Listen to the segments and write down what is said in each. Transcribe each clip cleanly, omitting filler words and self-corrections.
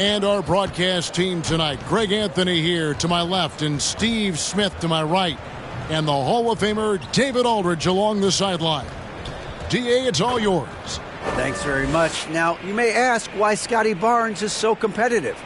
And our broadcast team tonight, Greg Anthony here to my left and Steve Smith to my right. And the Hall of Famer David Aldridge along the sideline. DA, it's all yours. Thanks very much. Now, you may ask why Scotty Barnes is so competitive.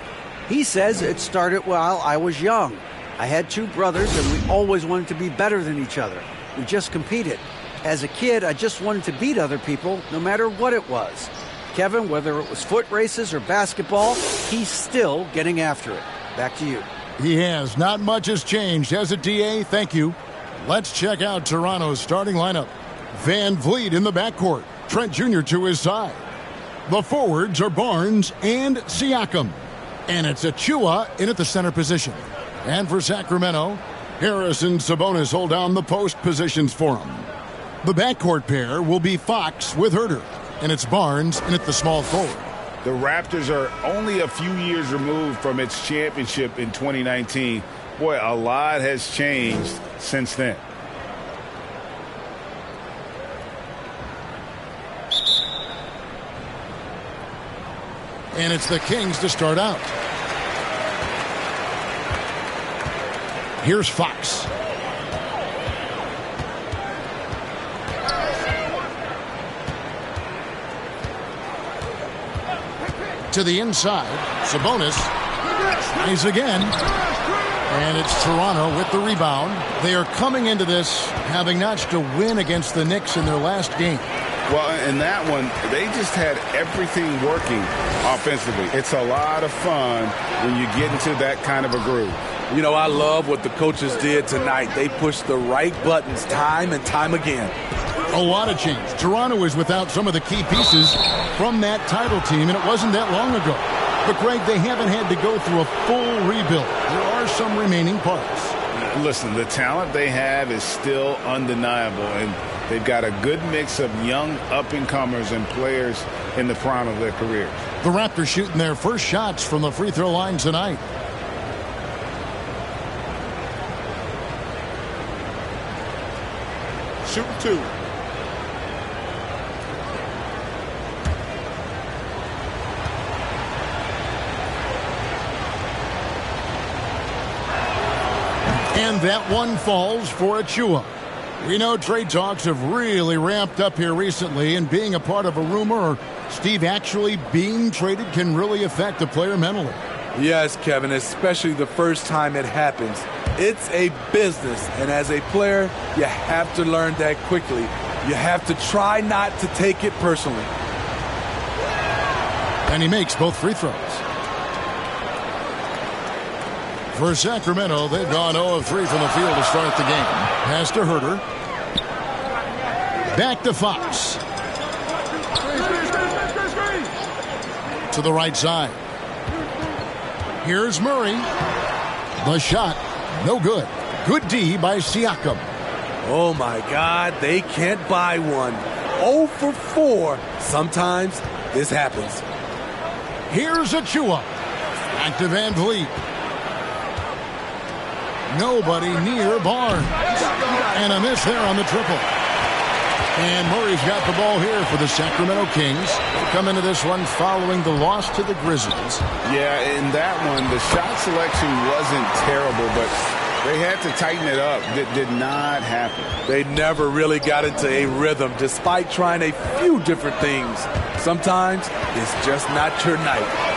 He says it started while I was young. I had two brothers, and we always wanted to be better than each other. We just competed. As a kid, I just wanted to beat other people, no matter what it was. Kevin, whether it was foot races or basketball, he's still getting after it. Back to you. He has. Not much has changed, has it, DA? Thank you. Let's check out Toronto's starting lineup. Van Vliet in the backcourt. Trent Jr. to his side. The forwards are Barnes and Siakam. And it's Achua in at the center position. And for Sacramento, Harris and Sabonis hold down the post positions for him. The backcourt pair will be Fox with Herter. And it's Barnes in at the small forward. The Raptors are only a few years removed from its championship in 2019. Boy, a lot has changed since then. And it's the Kings to start out. Here's Fox. To the inside, Sabonis tries again, and it's Toronto with the rebound. They are coming into this having notched a win against the Knicks in their last game. Well, in that one, they just had everything working offensively. It's a lot of fun when you get into that kind of a groove. You know, I love what the coaches did tonight. They pushed the right buttons time and time again. A lot of change. Toronto is without some of the key pieces from that title team, and it wasn't that long ago. But, Greg, they haven't had to go through a full rebuild. There are some remaining parts. Listen, the talent they have is still undeniable, and they've got a good mix of young up-and-comers and players in the prime of their careers. The Raptors shooting their first shots from the free throw line tonight. Shooting two. And that one falls for Achua. We know trade talks have really ramped up here recently, and being a part of a rumor or Steve actually being traded can really affect a player mentally. Yes, Kevin, especially the first time it happens. It's a business, and as a player, you have to learn that quickly. You have to try not to take it personally. And he makes both free throws. For Sacramento, they've gone 0 of 3 from the field to start the game. Pass to Herter. Back to Fox. To the right side. Here's Murray. The shot, no good. Good D by Siakam. Oh, my God, they can't buy one. 0 for 4. Sometimes this happens. Here's Achua. Back to Van Vliet. Nobody near Barnes. And a miss there on the triple. And Murray's got the ball here for the Sacramento Kings. They come into this one following the loss to the Grizzlies. Yeah, in that one, the shot selection wasn't terrible, but they had to tighten it up. That did not happen. They never really got into a rhythm, despite trying a few different things. Sometimes it's just not your night.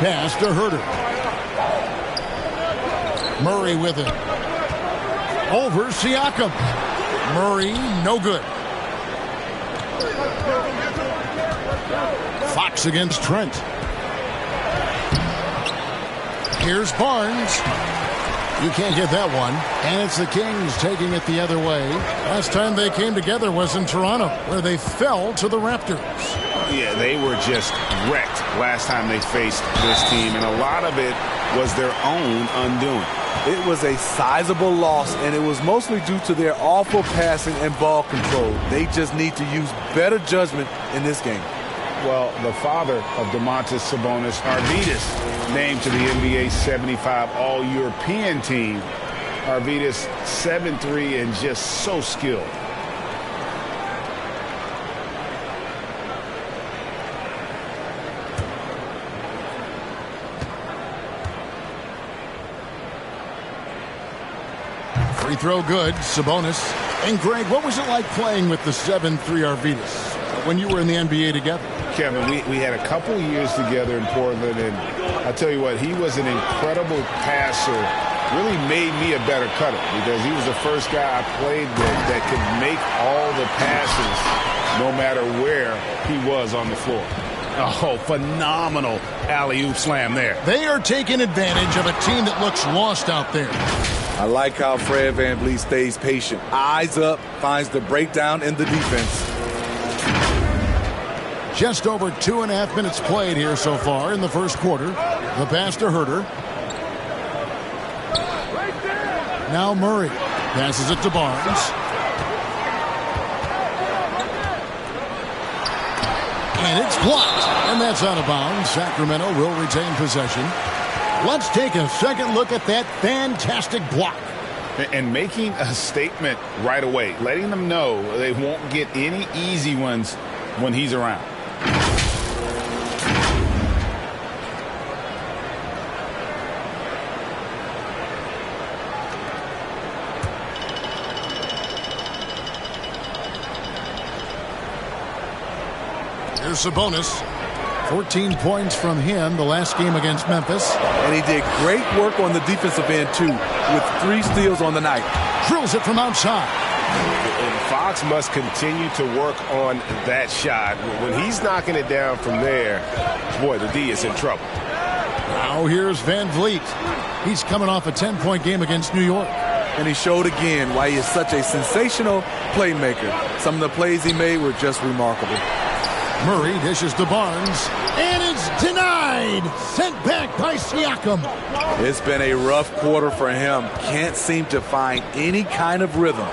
Pass to Herter. Murray with it. Over Siakam. Murray, no good. Fox against Trent. Here's Barnes. You can't get that one. And it's the Kings taking it the other way. Last time they came together was in Toronto, where they fell to the Raptors. Yeah, they were just wrecked last time they faced this team, and a lot of it was their own undoing. It was a sizable loss, and it was mostly due to their awful passing and ball control. They just need to use better judgment in this game. Well, the father of Domantas Sabonis, Arvydas, named to the NBA 75 All-European team. Arvydas, 7'3", and just so skilled. Free throw good, Sabonis. And Greg, what was it like playing with the 7'3" Arvydas when you were in the NBA together? Kevin, we had a couple years together in Portland, and I'll tell you what, he was an incredible passer. Really made me a better cutter because he was the first guy I played with that could make all the passes no matter where he was on the floor. Oh, phenomenal alley-oop slam there. They are taking advantage of a team that looks lost out there. I like how Fred VanVleet stays patient. Eyes up, finds the breakdown in the defense. Just over 2.5 minutes played here so far in the first quarter. The pass to Herter. Now Murray passes it to Barnes. And it's blocked. And that's out of bounds. Sacramento will retain possession. Let's take a second look at that fantastic block. And making a statement right away. Letting them know they won't get any easy ones when he's around. Here's Sabonis. 14 points from him the last game against Memphis. And he did great work on the defensive end, too, with 3 steals on the night. Drills it from outside. And Fox must continue to work on that shot. When he's knocking it down from there, boy, the D is in trouble. Now here's VanVleet. He's coming off a 10-point game against New York. And he showed again why he is such a sensational playmaker. Some of the plays he made were just remarkable. Murray dishes to Barnes, and it's denied. Sent back by Siakam. It's been a rough quarter for him. Can't seem to find any kind of rhythm.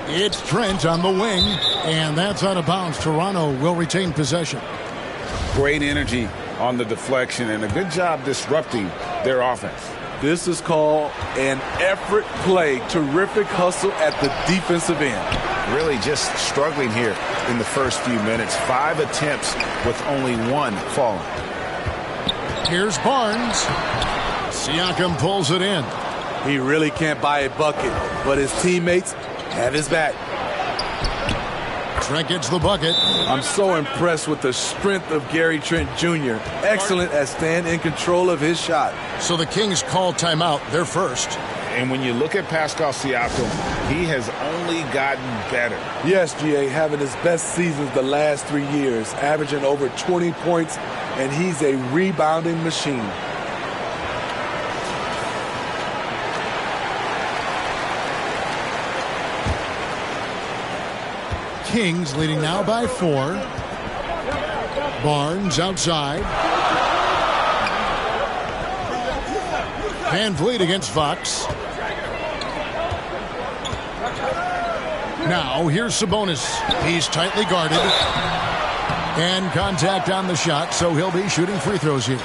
It's Trent on the wing, and that's out of bounds. Toronto will retain possession. Great energy on the deflection, and a good job disrupting their offense. This is called an effort play. Terrific hustle at the defensive end. Really just struggling here in the first few minutes. 5 attempts with only 1 falling. Here's Barnes. Siakam pulls it in. He really can't buy a bucket, but his teammates have his back. Trent gets the bucket. I'm so impressed with the strength of Gary Trent Jr. Excellent at staying in control of his shot. So the Kings call timeout. They're first. And when you look at Pascal Siakam, he has only gotten better. Yes, GA, having his best seasons the last 3 years, averaging over 20 points, and he's a rebounding machine. Kings leading now by 4. Barnes outside. VanVleet against Fox. Now here's Sabonis. He's tightly guarded. And contact on the shot, so he'll be shooting free throws here.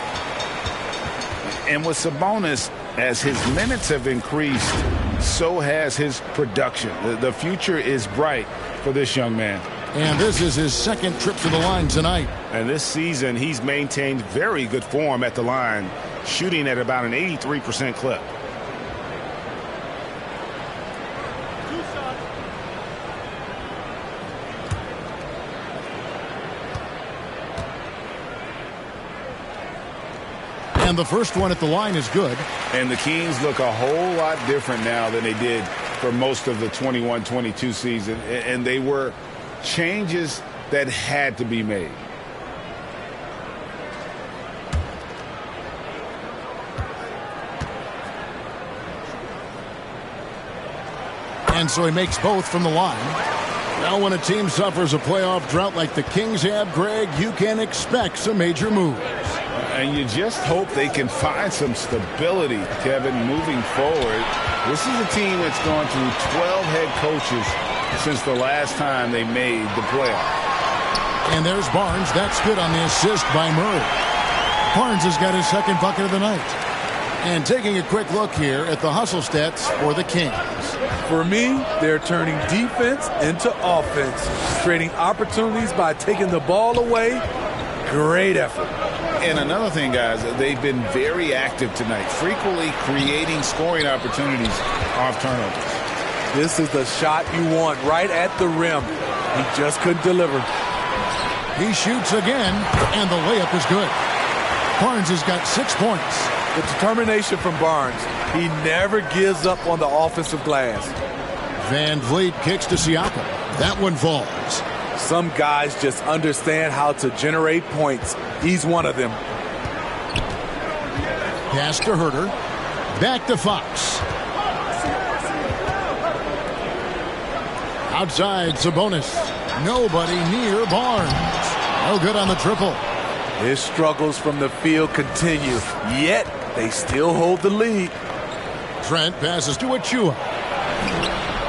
And with Sabonis, as his minutes have increased, so has his production. The future is bright for this young man. And this is his second trip to the line tonight. And this season, he's maintained very good form at the line, shooting at about an 83% clip. And the first one at the line is good. And the Kings look a whole lot different now than they did for most of the 21-22 season. And they were changes that had to be made. And so he makes both from the line. Now when a team suffers a playoff drought like the Kings have, Greg, you can expect some major moves. And you just hope they can find some stability, Kevin, moving forward. This is a team that's gone through 12 head coaches since the last time they made the playoffs. And there's Barnes. That's good on the assist by Murray. Barnes has got his second bucket of the night. And taking a quick look here at the hustle stats for the Kings. For me, they're turning defense into offense, creating opportunities by taking the ball away. Great effort. And another thing, guys, they've been very active tonight, frequently creating scoring opportunities off turnovers. This is the shot you want right at the rim. He just couldn't deliver. He shoots again, and the layup is good. Barnes has got 6 points. The determination from Barnes. He never gives up on the offensive glass. Van Vliet kicks to Siakam. That one falls. Some guys just understand how to generate points. He's one of them. Pass to Herter. Back to Fox. Outside, Sabonis. Nobody near Barnes. No good on the triple. His struggles from the field continue, yet they still hold the lead. Trent passes to Achua.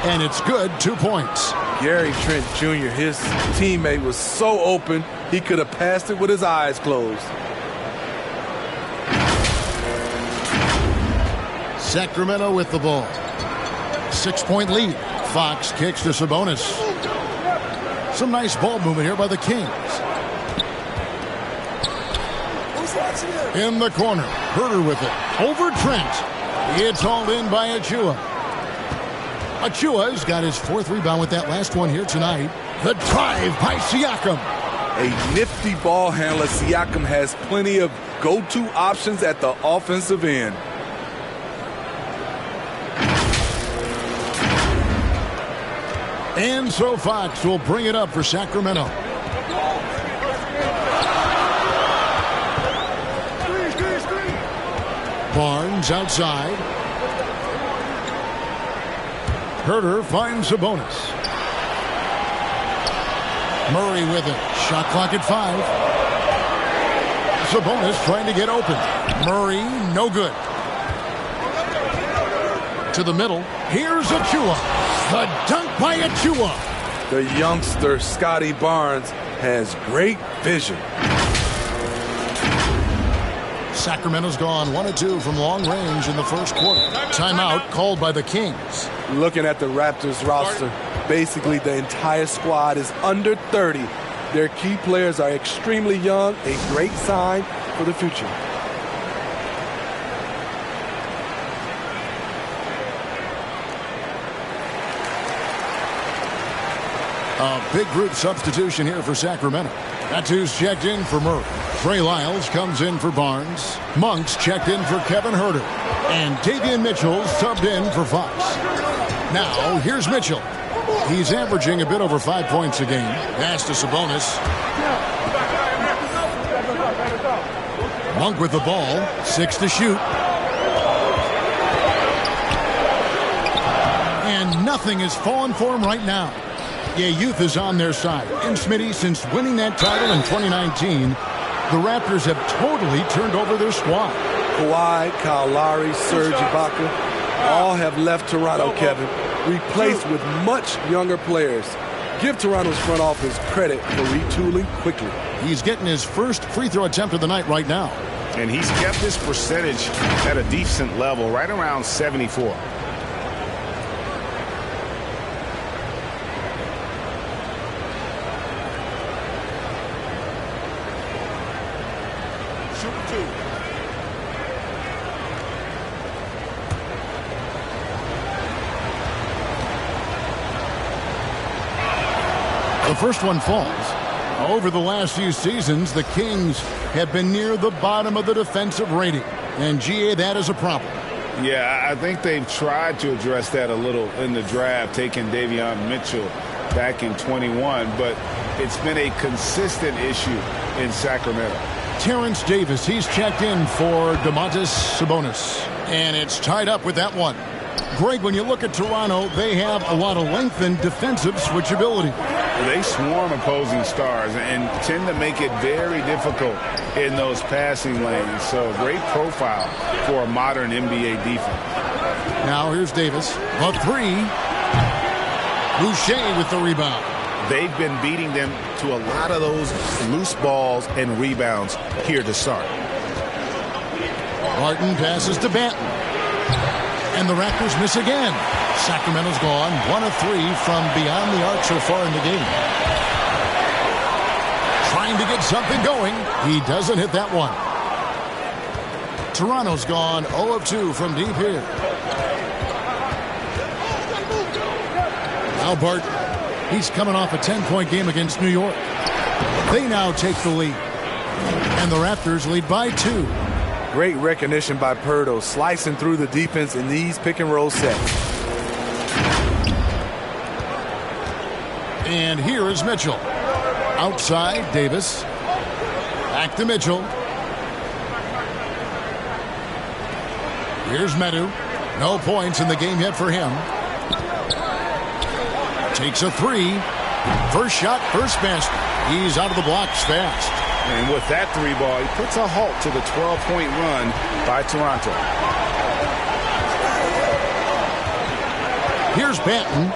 And it's good, 2 points. Gary Trent Jr., his teammate, was so open, he could have passed it with his eyes closed. Sacramento with the ball. 6-point lead. Fox kicks to Sabonis. Some nice ball movement here by the Kings. In the corner. Herter with it. Over Trent. It's hauled in by Achua. Achua's got his 4th rebound with that last one here tonight. The drive by Siakam. A nifty ball handler. Siakam has plenty of go-to options at the offensive end. And so Fox will bring it up for Sacramento. Barnes outside. Herter finds Sabonis. Murray with it. Shot clock at 5. Sabonis trying to get open. Murray, no good. To the middle. Here's Achua. The dunk by Achua. The youngster, Scotty Barnes, has great vision. Sacramento's gone 1 of 2 from long range in the first quarter. Timeout called by the Kings. Looking at the Raptors roster, basically the entire squad is under 30. Their key players are extremely young, a great sign for the future. A big group substitution here for Sacramento. That's who's checked in for Murray. Trey Lyles comes in for Barnes. Monk's checked in for Kevin Herter. And Davion Mitchell's subbed in for Fox. Now, here's Mitchell. He's averaging a bit over 5 points a game. Pass to Sabonis. Monk with the ball. 6 to shoot. And nothing has fallen for him right now. Yeah, youth is on their side. And Smitty, since winning that title in 2019, the Raptors have totally turned over their squad. Kawhi, Kyle Lowry, Serge Ibaka, all have left Toronto, Kevin, replaced with much younger players. Give Toronto's front office credit for retooling quickly. He's getting his first free throw attempt of the night right now. And he's kept this percentage at a decent level, right around 74. The first one falls. Over the last few seasons, the Kings have been near the bottom of the defensive rating. And, GA, that is a problem. Yeah, I think they've tried to address that a little in the draft, taking Davion Mitchell back in 21, but it's been a consistent issue in Sacramento. Terrence Davis, he's checked in for Domantas Sabonis. And it's tied up with that one. Greg, when you look at Toronto, they have a lot of length and defensive switchability. They swarm opposing stars and tend to make it very difficult in those passing lanes. So great profile for a modern NBA defense. Now here's Davis. A 3. Boucher with the rebound. They've been beating them to a lot of those loose balls and rebounds here to start. Martin passes to Banton. And the Raptors miss again. Sacramento's gone 1 of 3 from beyond the arc so far in the game. Trying to get something going. He doesn't hit that one. Toronto's gone 0 of 2 from deep here. Now Barton. He's coming off a 10-point game against New York. They now take the lead. And the Raptors lead by 2. Great recognition by Pirtle, slicing through the defense in these pick-and-roll sets. And here is Mitchell. Outside, Davis. Back to Mitchell. Here's Medu. No points in the game yet for him. Takes a 3. First shot, first basket. He's out of the blocks fast. And with that 3 ball, he puts a halt to the 12-point run by Toronto. Here's Banton.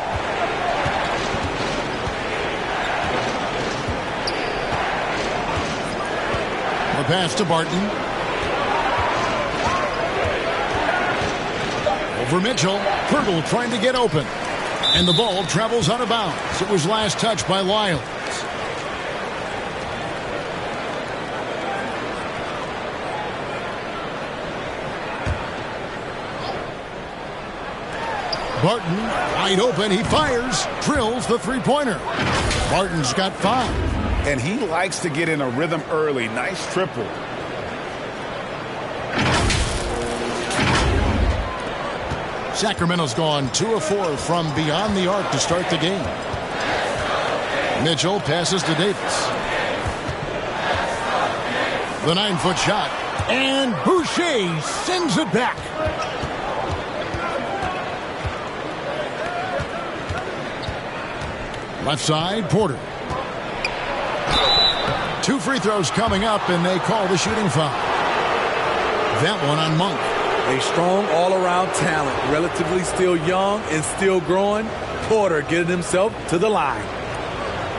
The pass to Barton. Over Mitchell. Pirtle trying to get open. And the ball travels out of bounds. It was last touched by Lyles. Barton, wide open, he fires, drills the three-pointer. Barton's got 5. And he likes to get in a rhythm early. Nice triple. Sacramento's gone 2 of 4 from beyond the arc to start the game. Mitchell passes to Davis. The 9-foot shot. And Boucher sends it back. Left side, Porter. 2 free throws coming up, and they call the shooting foul. That one on Monk. A strong all-around talent, relatively still young and still growing. Porter getting himself to the line.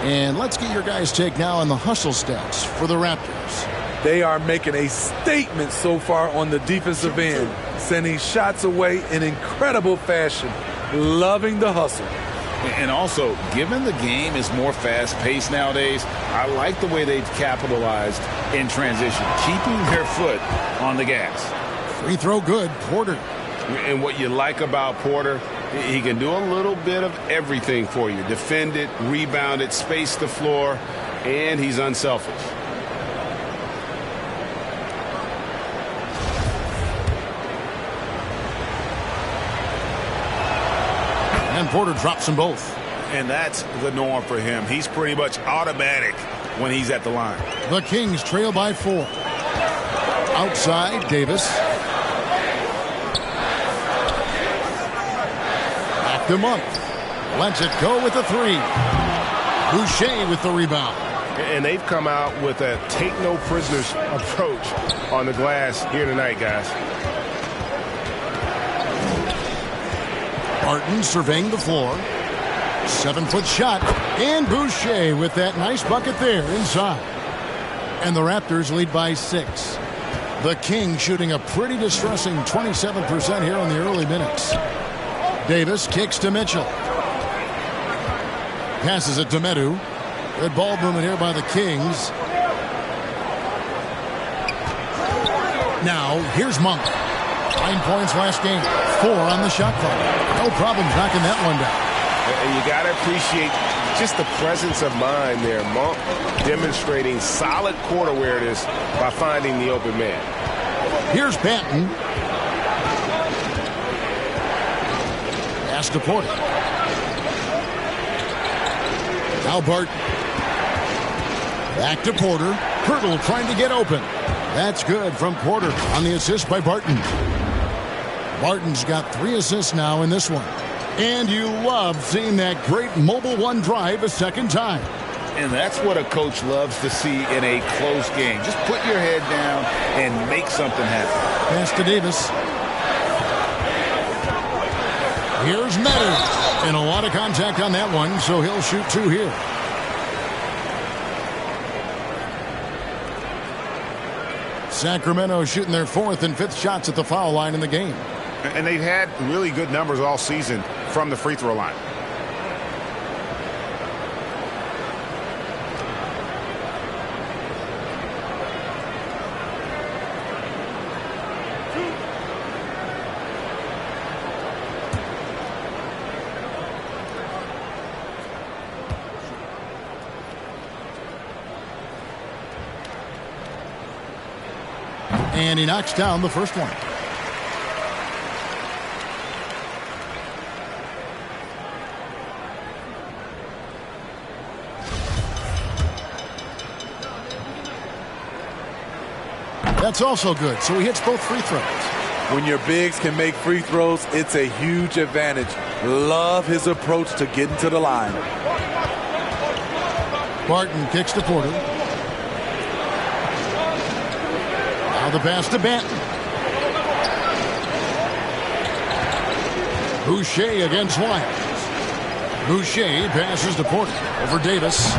And let's get your guys' take now on the hustle stats for the Raptors. They are making a statement so far on the defensive end, sending shots away in incredible fashion. Loving the hustle. And also, given the game is more fast-paced nowadays, I like the way they've capitalized in transition, keeping their foot on the gas. Free throw good, Porter. And what you like about Porter, he can do a little bit of everything for you. Defend it, rebound it, space the floor, and he's unselfish. And Porter drops them both. And that's the norm for him. He's pretty much automatic when he's at the line. The Kings trail by 4. Outside, Davis. Back to Monk. Lets it go with the 3. Boucher with the rebound. And they've come out with a take-no-prisoners approach on the glass here tonight, guys. Barton surveying the floor. 7-foot shot. And Boucher with that nice bucket there inside. And the Raptors lead by 6. The Kings shooting a pretty distressing 27% here in the early minutes. Davis kicks to Mitchell. Passes it to Medu. Good ball movement here by the Kings. Now, here's Monk. 9 points last game. 4 on the shot clock. No problem knocking that one down. And you got to appreciate just the presence of mind there. Monk demonstrating solid court awareness by finding the open man. Here's Banton. Pass to Porter. Now Barton. Back to Porter. Pirtle trying to get open. That's good from Porter on the assist by Barton. Barton's got 3 assists now in this one. And you love seeing that great mobile one drive a second time. And that's what a coach loves to see in a close game. Just put your head down and make something happen. Pass to Davis. Here's Medu. And a lot of contact on that one, so he'll shoot 2 here. Sacramento shooting their 4th and 5th shots at the foul line in the game. And they've had really good numbers all season from the free throw line. And he knocks down the first one. That's also good, so he hits both free throws. When your bigs can make free throws, it's a huge advantage. Love his approach to getting to the line. Barton kicks to Porter. Now the pass to Banton. Boucher against Lyons. Boucher passes to Porter over Davis.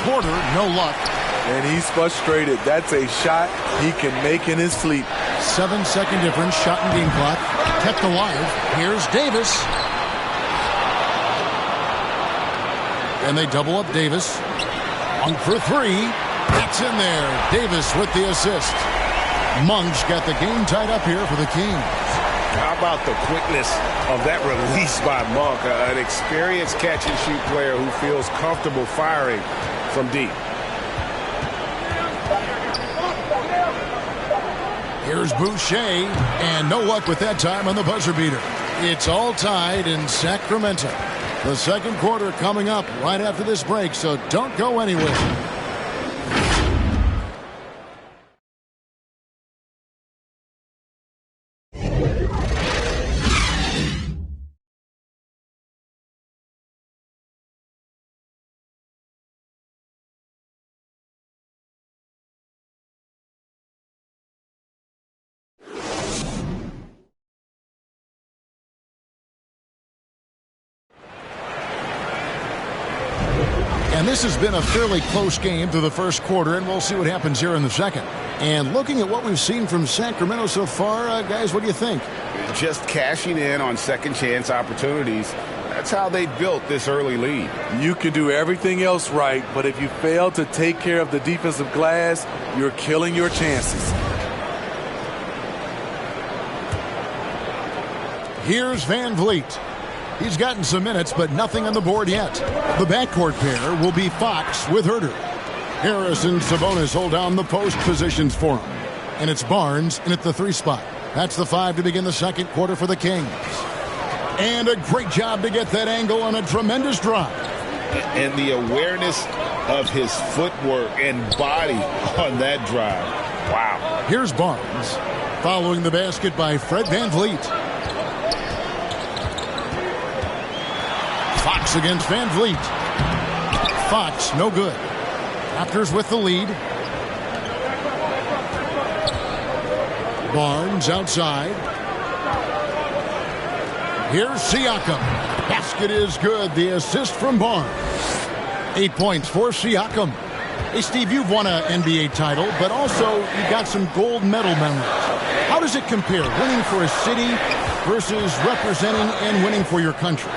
Porter, no luck. And he's frustrated. That's a shot he can make in his sleep. 7-second difference, shot and game clock. Kept alive. Here's Davis. And they double up Davis. 1 for 3. That's in there. Davis with the assist. Monk's got the game tied up here for the Kings. How about the quickness of that release by Monk? An experienced catch-and-shoot player who feels comfortable firing from deep. Here's Boucher, and no luck with that time on the buzzer beater. It's all tied in Sacramento. The second quarter coming up right after this break, so don't go anywhere. And this has been a fairly close game through the first quarter, and we'll see what happens here in the second. And looking at what we've seen from Sacramento so far, guys, what do you think? Just cashing in on second chance opportunities. That's how they built this early lead. You can do everything else right, but if you fail to take care of the defensive glass, you're killing your chances. Here's Van Vliet. He's gotten some minutes, but nothing on the board yet. The backcourt pair will be Fox with Herter. Harris and Sabonis hold down the post positions for him. And it's Barnes in at the 3 spot. That's the 5 to begin the second quarter for the Kings. And a great job to get that angle on a tremendous drive. And the awareness of his footwork and body on that drive. Wow. Here's Barnes. Following the basket by Fred Van Vliet. Fox against Van Vliet. Fox, no good. Raptors with the lead. Barnes outside. Here's Siakam. Basket is good. The assist from Barnes. 8 points for Siakam. Hey, Steve, you've won an NBA title, but also you've got some gold medal memories. How does it compare, winning for a city versus representing and winning for your country?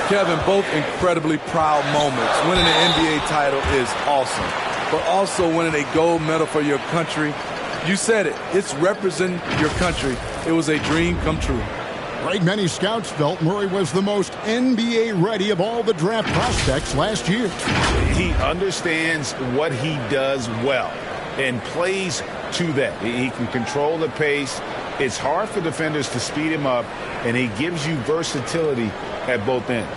Kevin, both incredibly proud moments. Winning an NBA title is awesome, but also winning a gold medal for your country, you said it, it's representing your country. It was a dream come true. Greg, many scouts felt Murray was the most NBA ready of all the draft prospects last year. He understands what he does well and plays to that. He can control the pace. It's hard for defenders to speed him up, and he gives you versatility at both ends.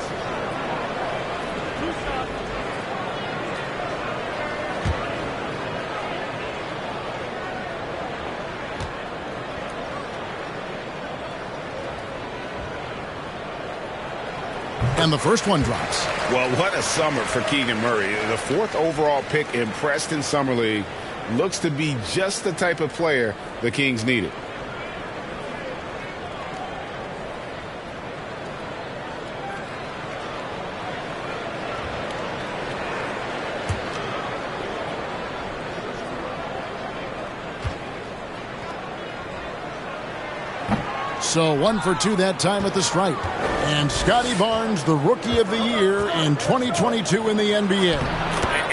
And the first one drops. Well, what a summer for Keegan Murray. The 4th overall pick in Preston Summer League looks to be just the type of player the Kings needed. So 1 for 2 that time at the stripe. And Scotty Barnes, the Rookie of the Year in 2022 in the NBA.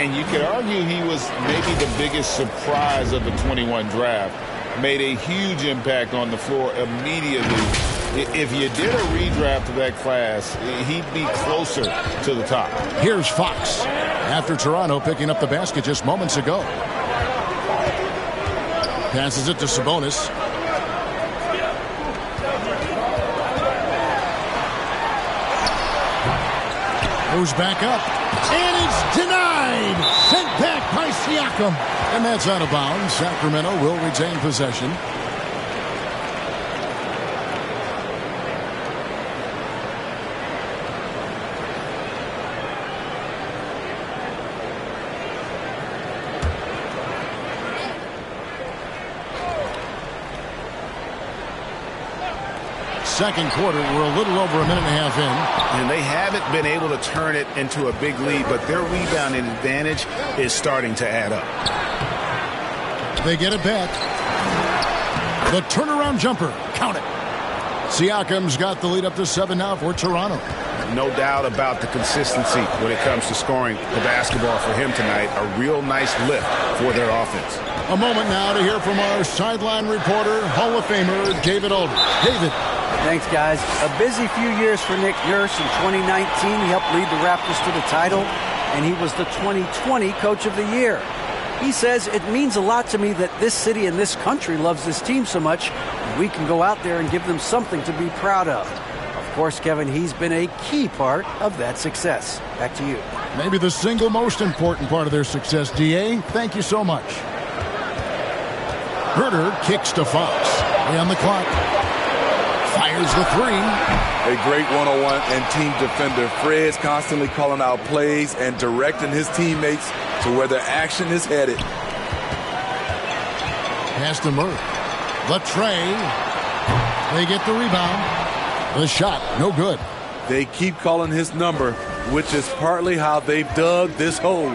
And you could argue he was maybe the biggest surprise of the 21 draft. Made a huge impact on the floor immediately. If you did a redraft of that class, he'd be closer to the top. Here's Fox after Toronto picking up the basket just moments ago. Passes it to Sabonis. Moves back up. And it's denied. Sent back by Siakam. And that's out of bounds. Sacramento will retain possession. Second quarter, we're a little over a minute and a half in. And they haven't been able to turn it into a big lead, but their rebounding advantage is starting to add up. They get it back. The turnaround jumper. Count it. Siakam's got the lead up to 7 now for Toronto. No doubt about the consistency when it comes to scoring the basketball for him tonight. A real nice lift for their offense. A moment now to hear from our sideline reporter, Hall of Famer David Aldridge. David. Thanks, guys. A busy few years for Nick Nurse. In 2019, he helped lead the Raptors to the title, and he was the 2020 Coach of the Year. He says, it means a lot to me that this city and this country loves this team so much, and we can go out there and give them something to be proud of. Of course, Kevin, he's been a key part of that success. Back to you. Maybe the single most important part of their success, D.A. Thank you so much. Herter kicks to Fox. Way on the clock. Fires the three. A great one-on-one and team defender. Fred's constantly calling out plays and directing his teammates to where their action is headed. Pass to Murray. Latrey. They get the rebound. The shot, no good. They keep calling his number, which is partly how they've dug this hole.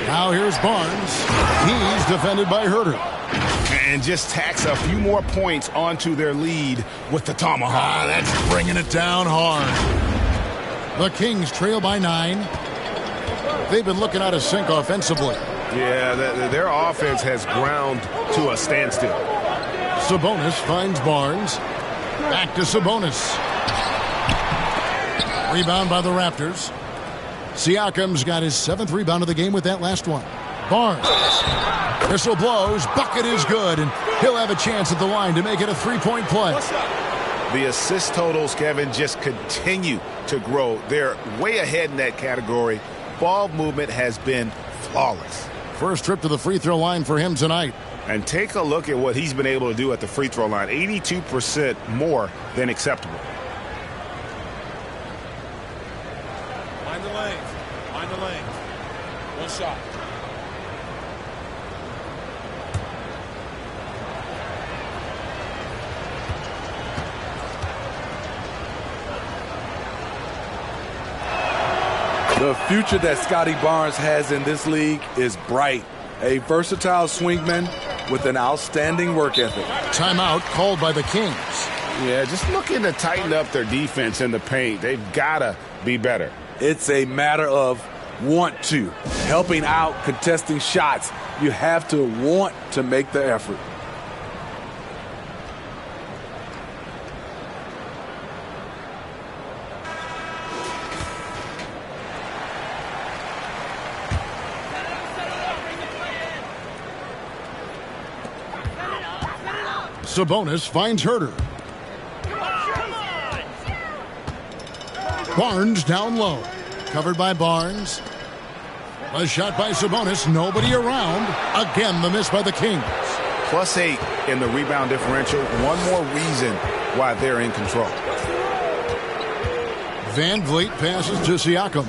Now here's Barnes. He's defended by Herter. And just tacks a few more points onto their lead with the tomahawk. That's bringing it down hard. The Kings trail by 9. They've been looking out of sync offensively. Yeah, their offense has ground to a standstill. Sabonis finds Barnes. Back to Sabonis. Rebound by the Raptors. Siakam's got his 7th rebound of the game with that last one. Barnes. Whistle blows. Bucket is good, and he'll have a chance at the line to make it a 3-point play. The assist totals, Kevin, just continue to grow. They're way ahead in that category. Ball movement has been flawless. First trip to the free throw line for him tonight. And take a look at what he's been able to do at the free throw line. 82% more than acceptable. Mind the lanes. Mind the lanes. One shot. The future that Scotty Barnes has in this league is bright. A versatile swingman with an outstanding work ethic. Timeout called by the Kings. Yeah, just looking to tighten up their defense in the paint. They've got to be better. It's a matter of want to. Helping out, contesting shots. You have to want to make the effort. Sabonis finds Herter. Barnes down low. Covered by Barnes. A shot by Sabonis. Nobody around. Again, the miss by the Kings. +8 in the rebound differential. One more reason why they're in control. Van Vliet passes to Siakam.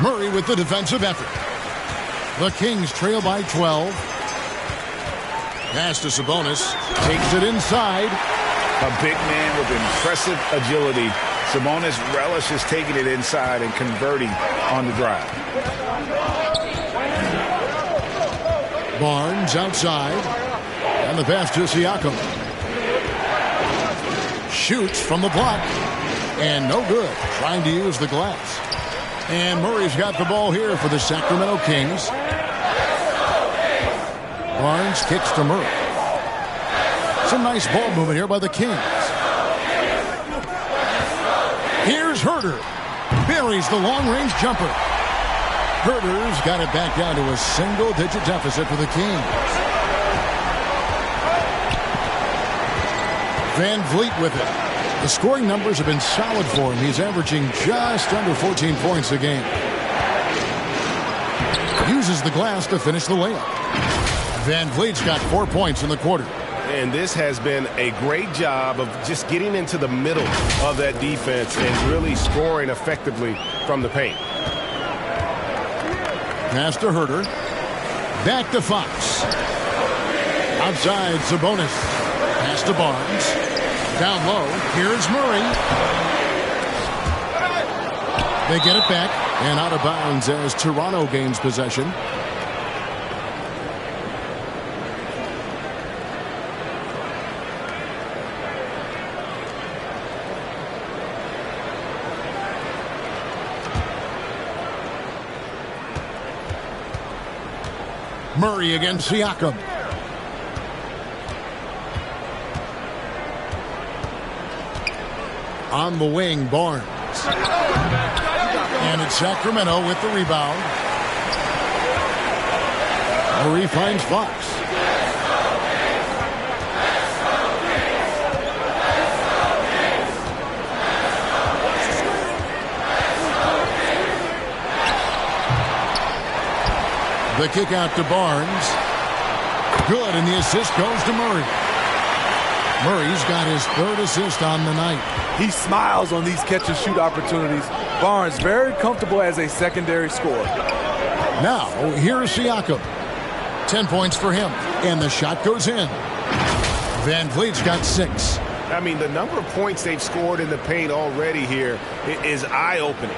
Murray with the defensive effort. The Kings trail by 12. Pass to Sabonis. Takes it inside. A big man with impressive agility. Sabonis relishes taking it inside and converting on the drive. Barnes outside. And the pass to Siakam. Shoots from the block. And no good. Trying to use the glass. And Murray's got the ball here for the Sacramento Kings. Barnes kicks to Murray. Some nice ball movement here by the Kings. Here's Herter. Buries the long-range jumper. Herder's got it back down to a single-digit deficit for the Kings. Van Vliet with it. The scoring numbers have been solid for him. He's averaging just under 14 points a game. Uses the glass to finish the layup. Van Vliet's got 4 points in the quarter. And this has been a great job of just getting into the middle of that defense and really scoring effectively from the paint. Pass to Herder. Back to Fox. Outside, Sabonis. Pass to Barnes. Down low, here's Murray. They get it back and out of bounds as Toronto gains possession. Murray against Siakam. On the wing, Barnes. And it's Sacramento with the rebound. Murray finds Fox. The kick out to Barnes. Good, and the assist goes to Murray. Murray's got his third assist on the night. He smiles on these catch-and-shoot opportunities. Barnes very comfortable as a secondary scorer. Now, here's Siakam. 10 points for him, and the shot goes in. Van Vliet's got 6. I mean, the number of points they've scored in the paint already here is eye-opening.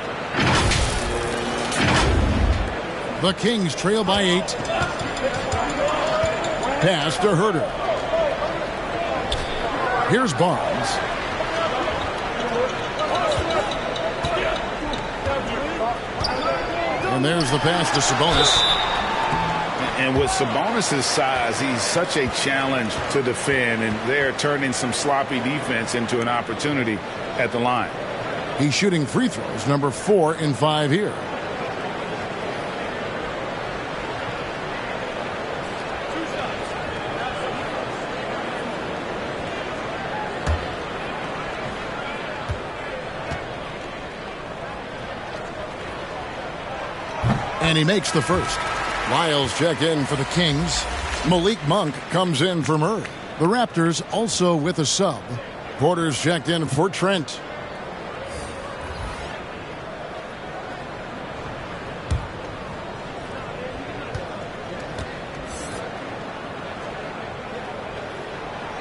The Kings trail by 8. Pass to Herder. Here's Barnes. And there's the pass to Sabonis. And with Sabonis' size, he's such a challenge to defend, and they're turning some sloppy defense into an opportunity at the line. He's shooting free throws, number 4 in 5 here. And he makes the first. Lyles check in for the Kings. Malik Monk comes in for Murray. The Raptors also with a sub. Porter's checked in for Trent.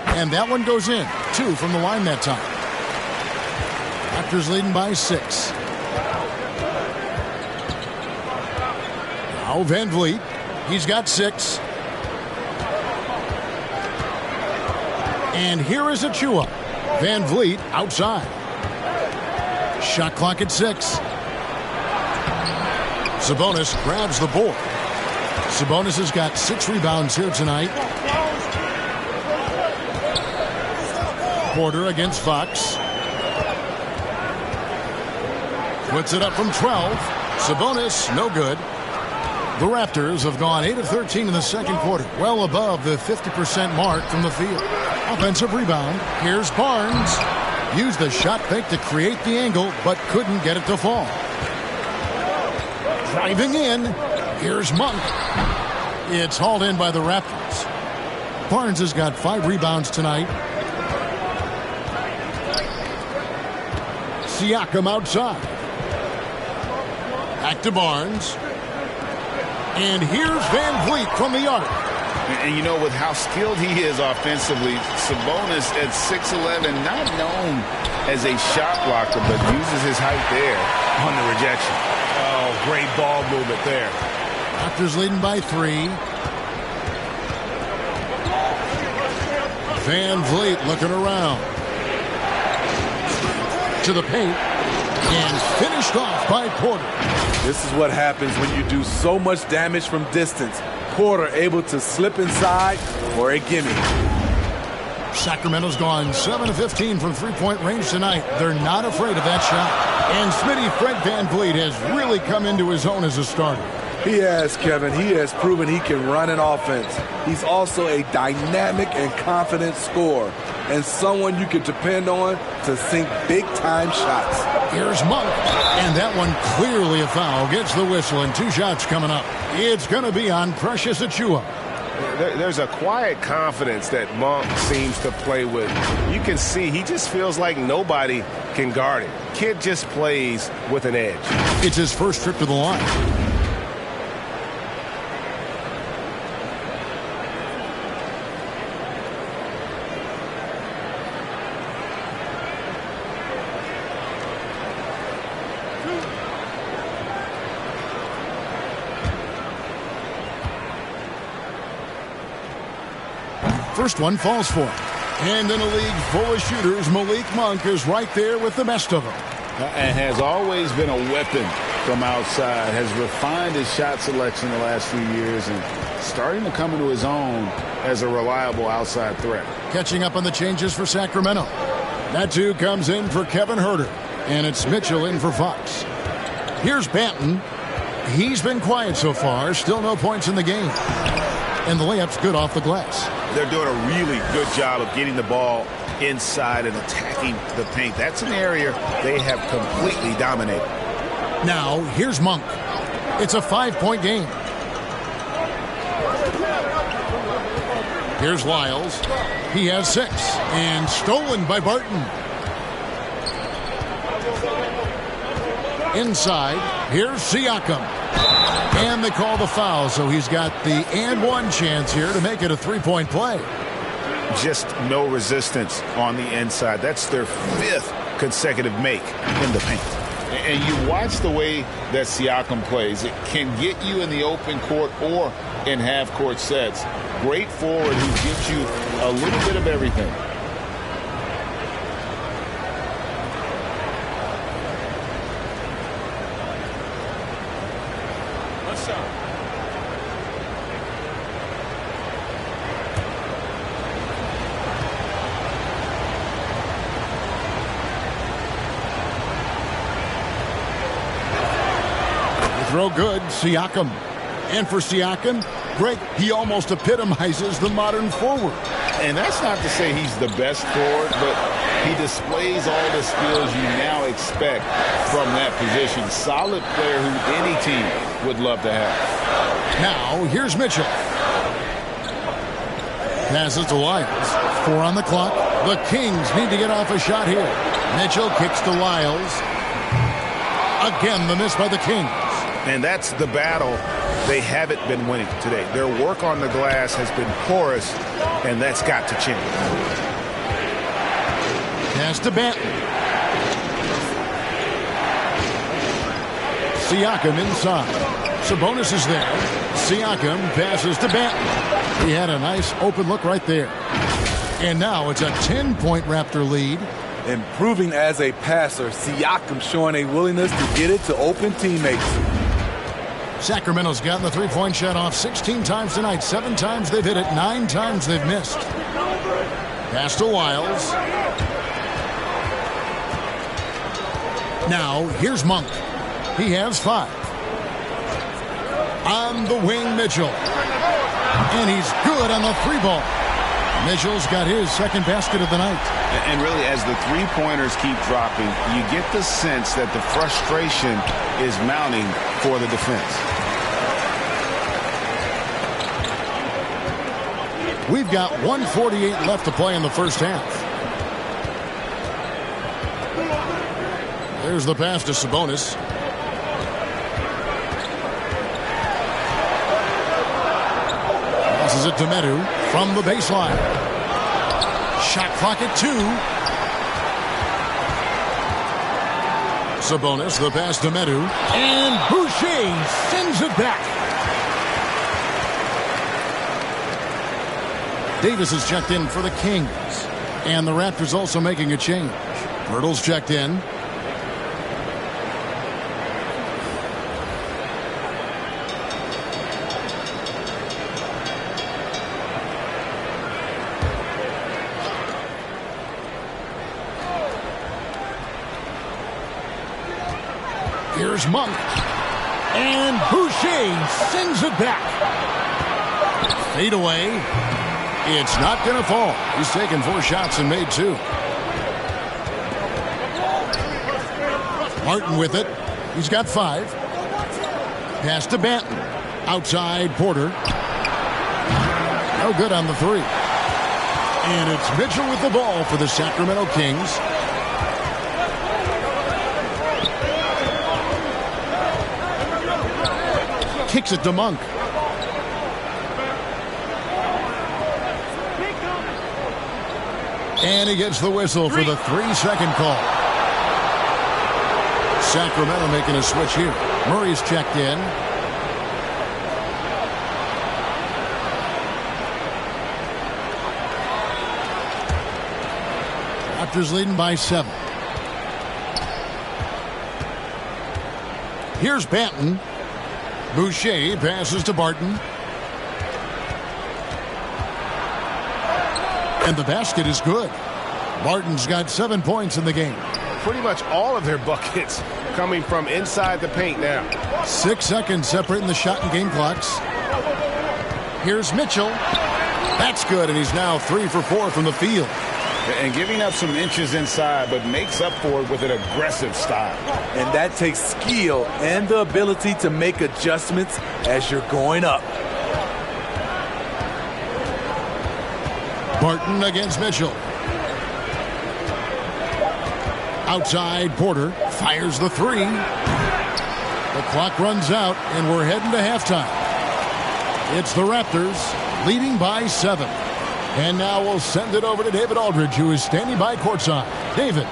And that one goes in. 2 from the line that time. Raptors leading by 6. Now Van Vliet. He's got 6. And here is Achua. Van Vliet outside. Shot clock at 6. Sabonis grabs the board. Sabonis has got 6 rebounds here tonight. Porter against Fox. Puts it up from 12. Sabonis, no good. The Raptors have gone 8 of 13 in the second quarter, well above the 50% mark from the field. Offensive rebound. Here's Barnes. Used the shot fake to create the angle, but couldn't get it to fall. Driving in. Here's Monk. It's hauled in by the Raptors. Barnes has got 5 rebounds tonight. Siakam outside. Back to Barnes. And here's Van Vliet from the arc. And you know, with how skilled he is offensively, Sabonis at 6'11", not known as a shot blocker, but uses his height there on the rejection. Oh, great ball movement there. Raptors leading by 3. Van Vliet looking around. To the paint. And finished off by Porter. This is what happens when you do so much damage from distance. Porter able to slip inside for a gimme. Sacramento's gone 7 of 15 from three-point range tonight. They're not afraid of that shot. And Smitty, Fred VanVleet has really come into his own as a starter. He has, Kevin. He has proven he can run an offense. He's also a dynamic and confident scorer and someone you can depend on to sink big-time shots. Here's Monk, and that one clearly a foul. Gets the whistle, and 2 shots coming up. It's going to be on Precious Achiuwa. There's a quiet confidence that Monk seems to play with. You can see he just feels like nobody can guard him. Kid just plays with an edge. It's his first trip to the line. First one falls for him. And in a league full of shooters, Malik Monk is right there with the best of them. And has always been a weapon from outside. Has refined his shot selection the last few years and starting to come into his own as a reliable outside threat. Catching up on the changes for Sacramento. That 2 comes in for Kevin Huerter. And it's Mitchell in for Fox. Here's Banton. He's been quiet so far. Still no points in the game. And the layup's good off the glass. They're doing a really good job of getting the ball inside and attacking the paint. That's an area they have completely dominated. Now, here's Monk. It's a 5-point game. Here's Lyles. He has 6. And stolen by Barton. Inside, here's Siakam. And they call the foul, so he's got the and one chance here to make it a 3-point play. Just no resistance on the inside. That's their 5th consecutive make in the paint. And you watch the way that Siakam plays. It can get you in the open court or in half-court sets. Great forward who gives you a little bit of everything. Throw good, Siakam. And for Siakam, Greg, he almost epitomizes the modern forward. And that's not to say he's the best forward, but he displays all the skills you now expect from that position. Solid player who any team would love to have. Now, here's Mitchell. Passes to Lyles. 4 on the clock. The Kings need to get off a shot here. Mitchell kicks to Lyles. Again, the miss by the Kings. And that's the battle they haven't been winning today. Their work on the glass has been porous, and that's got to change. Pass to Banton. Siakam inside. Sabonis is there. Siakam passes to Banton. He had a nice open look right there. And now it's a 10-point Raptor lead. Improving as a passer, Siakam showing a willingness to get it to open teammates. Sacramento's gotten the 3-point shot off 16 times tonight. 7 times they've hit it. 9 times they've missed. Pass to Lyles. Now, here's Monk. He has 5. On the wing, Mitchell. And he's good on the 3-ball. Mitchell's got his second basket of the night. And really, as the three-pointers keep dropping, you get the sense that the frustration is mounting for the defense. We've got 1:48 left to play in the first half. There's the pass to Sabonis. Passes it to Medu from the baseline. Shot clock at 2. Sabonis, the pass to Medu. And Boucher sends it back. Davis is checked in for the Kings. And the Raptors also making a change. Myrtle's checked in. Here's Monk. And Boucher sends it back. Fade away. It's not going to fall. He's taken 4 shots and made 2. Martin with it. He's got 5. Pass to Banton. Outside Porter. No good on the 3. And it's Mitchell with the ball for the Sacramento Kings. Kicks it to Monk. And he gets the whistle for the 3-second call. Sacramento making a switch here. Murray's checked in. Raptors leading by 7. Here's Banton. Boucher passes to Barton. And the basket is good. Barton's got 7 points in the game. Pretty much all of their buckets coming from inside the paint now. 6 seconds separating the shot and game clocks. Here's Mitchell. That's good, and he's now 3 for 4 from the field. And giving up some inches inside, but makes up for it with an aggressive style. And that takes skill and the ability to make adjustments as you're going up. Barton against Mitchell. Outside Porter fires the 3. The clock runs out, and we're heading to halftime. It's the Raptors leading by 7. And now we'll send it over to David Aldridge, who is standing by courtside. David.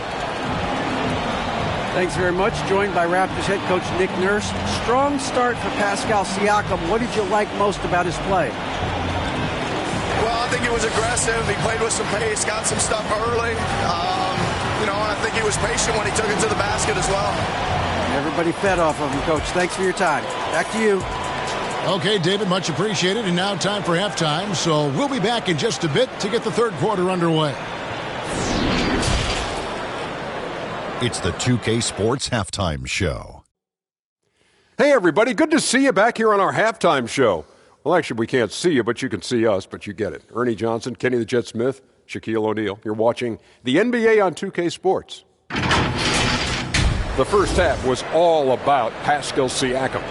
Thanks very much. Joined by Raptors head coach Nick Nurse. Strong start for Pascal Siakam. What did you like most about his play? Well, I think he was aggressive. He played with some pace, got some stuff early. And I think he was patient when he took it to the basket as well. Everybody fed off of him, Coach. Thanks for your time. Back to you. Okay, David, much appreciated. And now time for halftime. So we'll be back in just a bit to get the third quarter underway. It's the 2K Sports Halftime Show. Hey, everybody. Good to see you back here on our halftime show. Well, actually, we can't see you, but you can see us, but you get it. Ernie Johnson, Kenny the Jet Smith, Shaquille O'Neal. You're watching the NBA on 2K Sports. The first half was all about Pascal Siakam.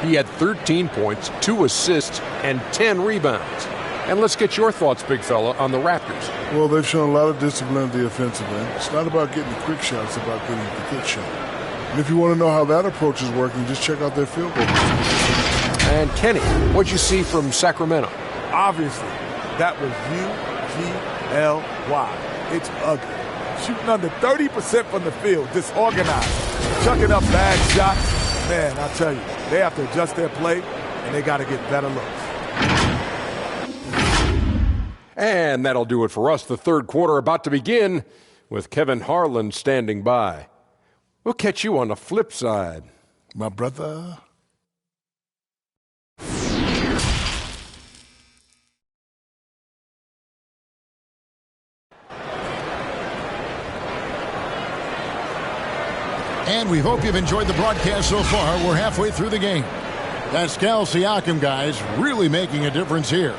He had 13 points, 2 assists, and 10 rebounds. And let's get your thoughts, big fella, on the Raptors. Well, they've shown a lot of discipline at the offensive end. It's not about getting the quick shots, it's about getting the good shot. And if you want to know how that approach is working, just check out their field goal. And Kenny, what'd you see from Sacramento? Obviously, that was UGLY. It's ugly. Shooting under 30% from the field, disorganized, chucking up bad shots. Man, I tell you, they have to adjust their play, and they got to get better looks. And that'll do it for us. The third quarter about to begin with Kevin Harlan standing by. We'll catch you on the flip side. My brother. And we hope you've enjoyed the broadcast so far. We're halfway through the game. Pascal Siakam, guys, really making a difference here.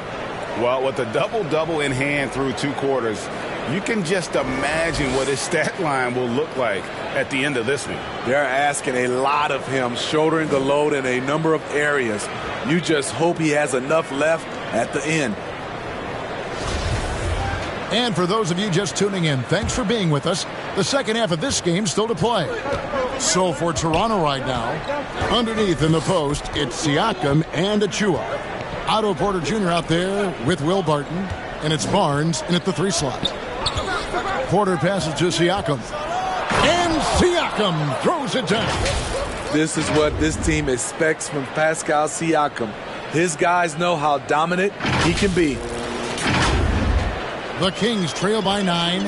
Well, with a double-double in hand through 2 quarters, you can just imagine what his stat line will look like at the end of this one. They're asking a lot of him, shouldering the load in a number of areas. You just hope he has enough left at the end. And for those of you just tuning in, thanks for being with us. The second half of this game still to play. So for Toronto right now, underneath in the post, it's Siakam and Achua. Otto Porter Jr. out there with Will Barton, and it's Barnes in at the 3 slot. Porter passes to Siakam, and Siakam throws it down. This is what this team expects from Pascal Siakam. His guys know how dominant he can be. The Kings trail by 9.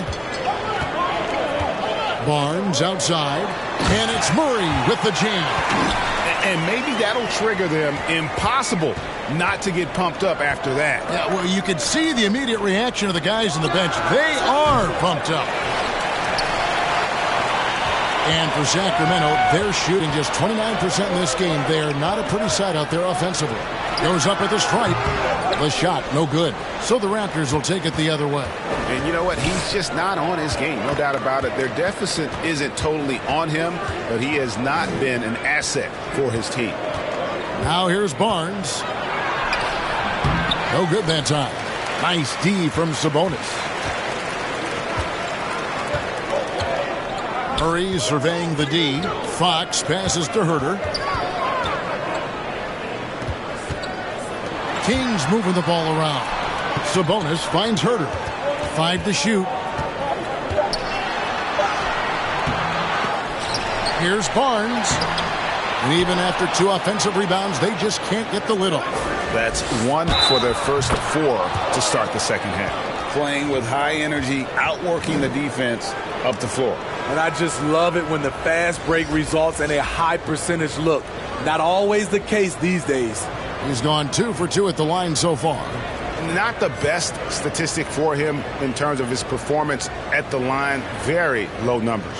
Barnes outside, and it's Murray with the jam. And maybe that'll trigger them. Impossible not to get pumped up after that. Yeah, well, you can see the immediate reaction of the guys on the bench. They are pumped up. And for Sacramento, they're shooting just 29% in this game. They are not a pretty sight out there offensively. Goes up at the stripe. The shot, no good. So the Raptors will take it the other way. And you know what? He's just not on his game. No doubt about it. Their deficit isn't totally on him, but he has not been an asset for his team. Now here's Barnes. No good that time. Nice D from Sabonis. Murray surveying the D. Fox passes to Herter. Kings moving the ball around. Sabonis finds Herter. 5 to shoot. Here's Barnes. And even after 2 offensive rebounds, they just can't get the lid off. That's 1 for their first 4 to start the second half. Playing with high energy, outworking the defense up the floor. And I just love it when the fast break results in a high percentage look. Not always the case these days. He's gone 2 for 2 at the line so far. Not the best statistic for him in terms of his performance at the line. Very low numbers.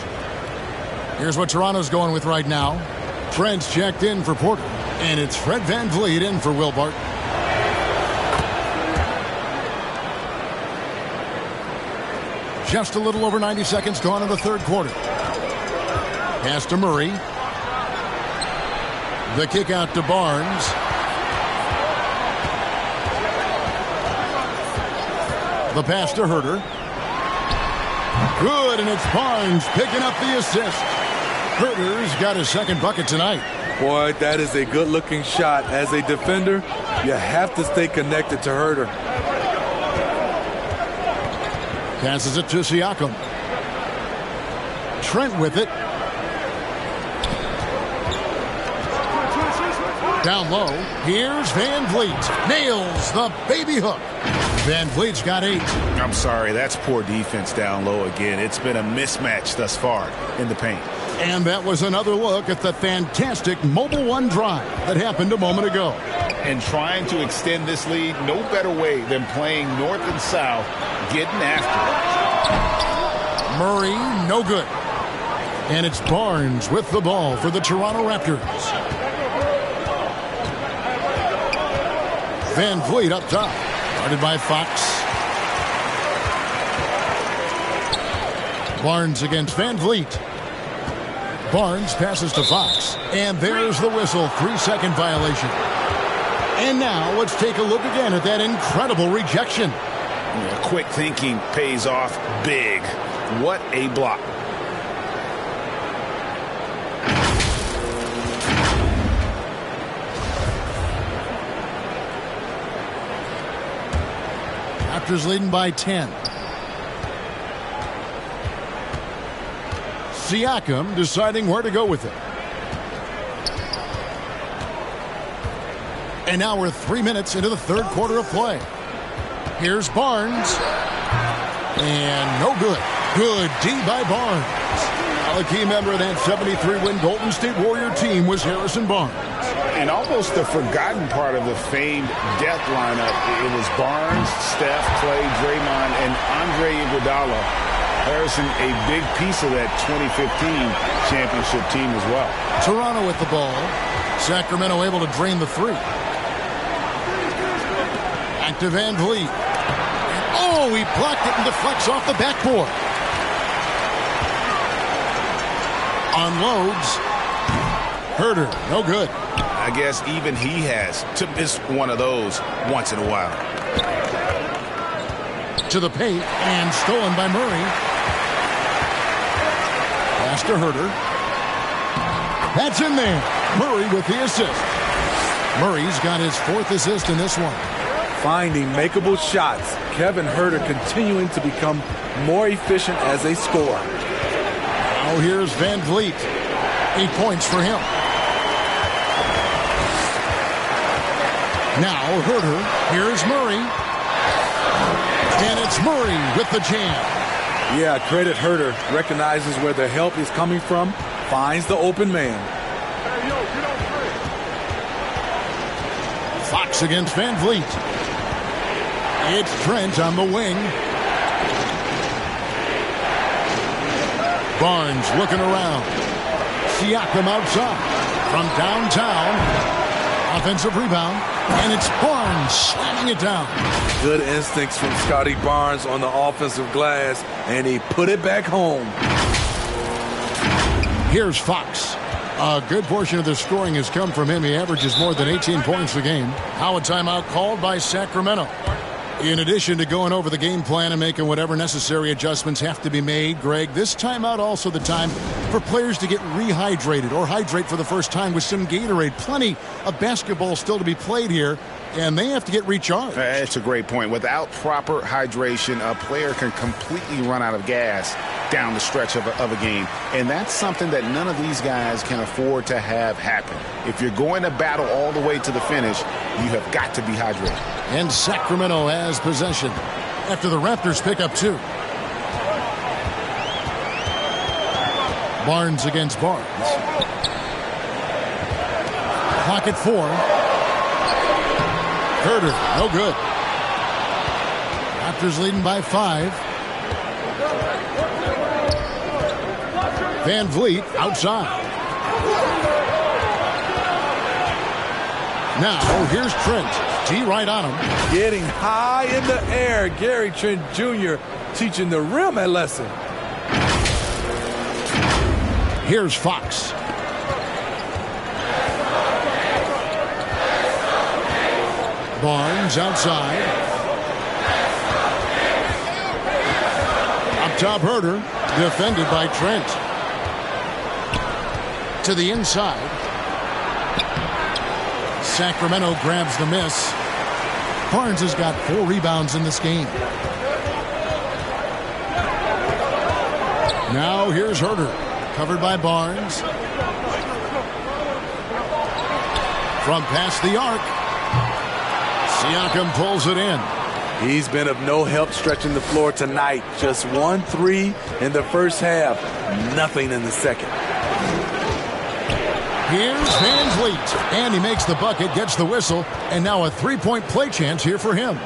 Here's what Toronto's going with right now. Trent's checked in for Porter. And it's Fred VanVleet in for Will Barton. Just a little over 90 seconds gone in the third quarter. Pass to Murray. The kick out to Barnes. The pass to Herter. Good, and it's Barnes picking up the assist. Herter's got his second bucket tonight. Boy, that is a good-looking shot. As a defender, you have to stay connected to Herter. Passes it to Siakam. Trent with it. Down low. Here's VanVleet. Nails the baby hook. VanVleet's got 8. I'm sorry, that's poor defense down low again. It's been a mismatch thus far in the paint. And that was another look at the fantastic Mobile One drive that happened a moment ago. And trying to extend this lead, no better way than playing north and south, getting after it. Murray, no good. And it's Barnes with the ball for the Toronto Raptors. VanVleet up top. Guarded by Fox. Barnes against VanVleet. Barnes passes to Fox. And there's the whistle. 3-second violation. And now let's take a look again at that incredible rejection. Yeah, quick thinking pays off big. What a block. Raptors leading by 10. Siakam deciding where to go with it. And now we're 3 minutes into the third quarter of play. Here's Barnes. And no good. Good D by Barnes. A key member of that 73-win Golden State Warrior team was Harrison Barnes. And almost the forgotten part of the famed death lineup, it was Barnes, Steph, Clay, Draymond, and Andre Iguodala. Harrison, a big piece of that 2015 championship team as well. Toronto with the ball. Sacramento able to drain the 3. Back to VanVleet. Oh, he blocked it and deflects off the backboard. Unloads. Herter, no good. I guess even he has to miss one of those once in a while. To the paint and stolen by Murray. Pass to Herter. That's in there. Murray with the assist. Murray's got his 4th assist in this one. Finding makeable shots. Kevin Herter continuing to become more efficient as a scorer. Now here's VanVleet. 8 points for him. Now Herter. Here's Murray. And it's Murray with the jam. Yeah, credit Herter. Recognizes where the help is coming from. Finds the open man. Fox against VanVleet. It's Trent on the wing. Barnes looking around. Siakam outside. From downtown. Offensive rebound. And it's Barnes slamming it down. Good instincts from Scotty Barnes on the offensive glass, and he put it back home. Here's Fox. A good portion of the scoring has come from him. He averages more than 18 points a game. Now a timeout called by Sacramento. In addition to going over the game plan and making whatever necessary adjustments have to be made, Greg, this timeout also the time for players to get rehydrated or hydrate for the first time with some Gatorade. Plenty of basketball still to be played here, and they have to get recharged. That's a great point. Without proper hydration, a player can completely run out of gas down the stretch of a game. And that's something that none of these guys can afford to have happen. If you're going to battle all the way to the finish, you have got to be hydrated. And Sacramento has possession after the Raptors pick up 2. Barnes against Barnes. Clock at 4. Herter, no good. Raptors leading by 5. Van Vliet outside. Now here's Trent. T right on him. Getting high in the air. Gary Trent Jr. teaching the rim a lesson. Here's Fox. Barnes outside. Up top, Herter. Defended by Trent. To the inside. Sacramento grabs the miss. Barnes has got 4 rebounds in this game. Now here's Herter. Covered by Barnes. From past the arc. Siakam pulls it in. He's been of no help stretching the floor tonight. Just 1 3 in the first half. Nothing in the second. Here's Van Vliet. And he makes the bucket, gets the whistle, and now a 3-point play chance here for him.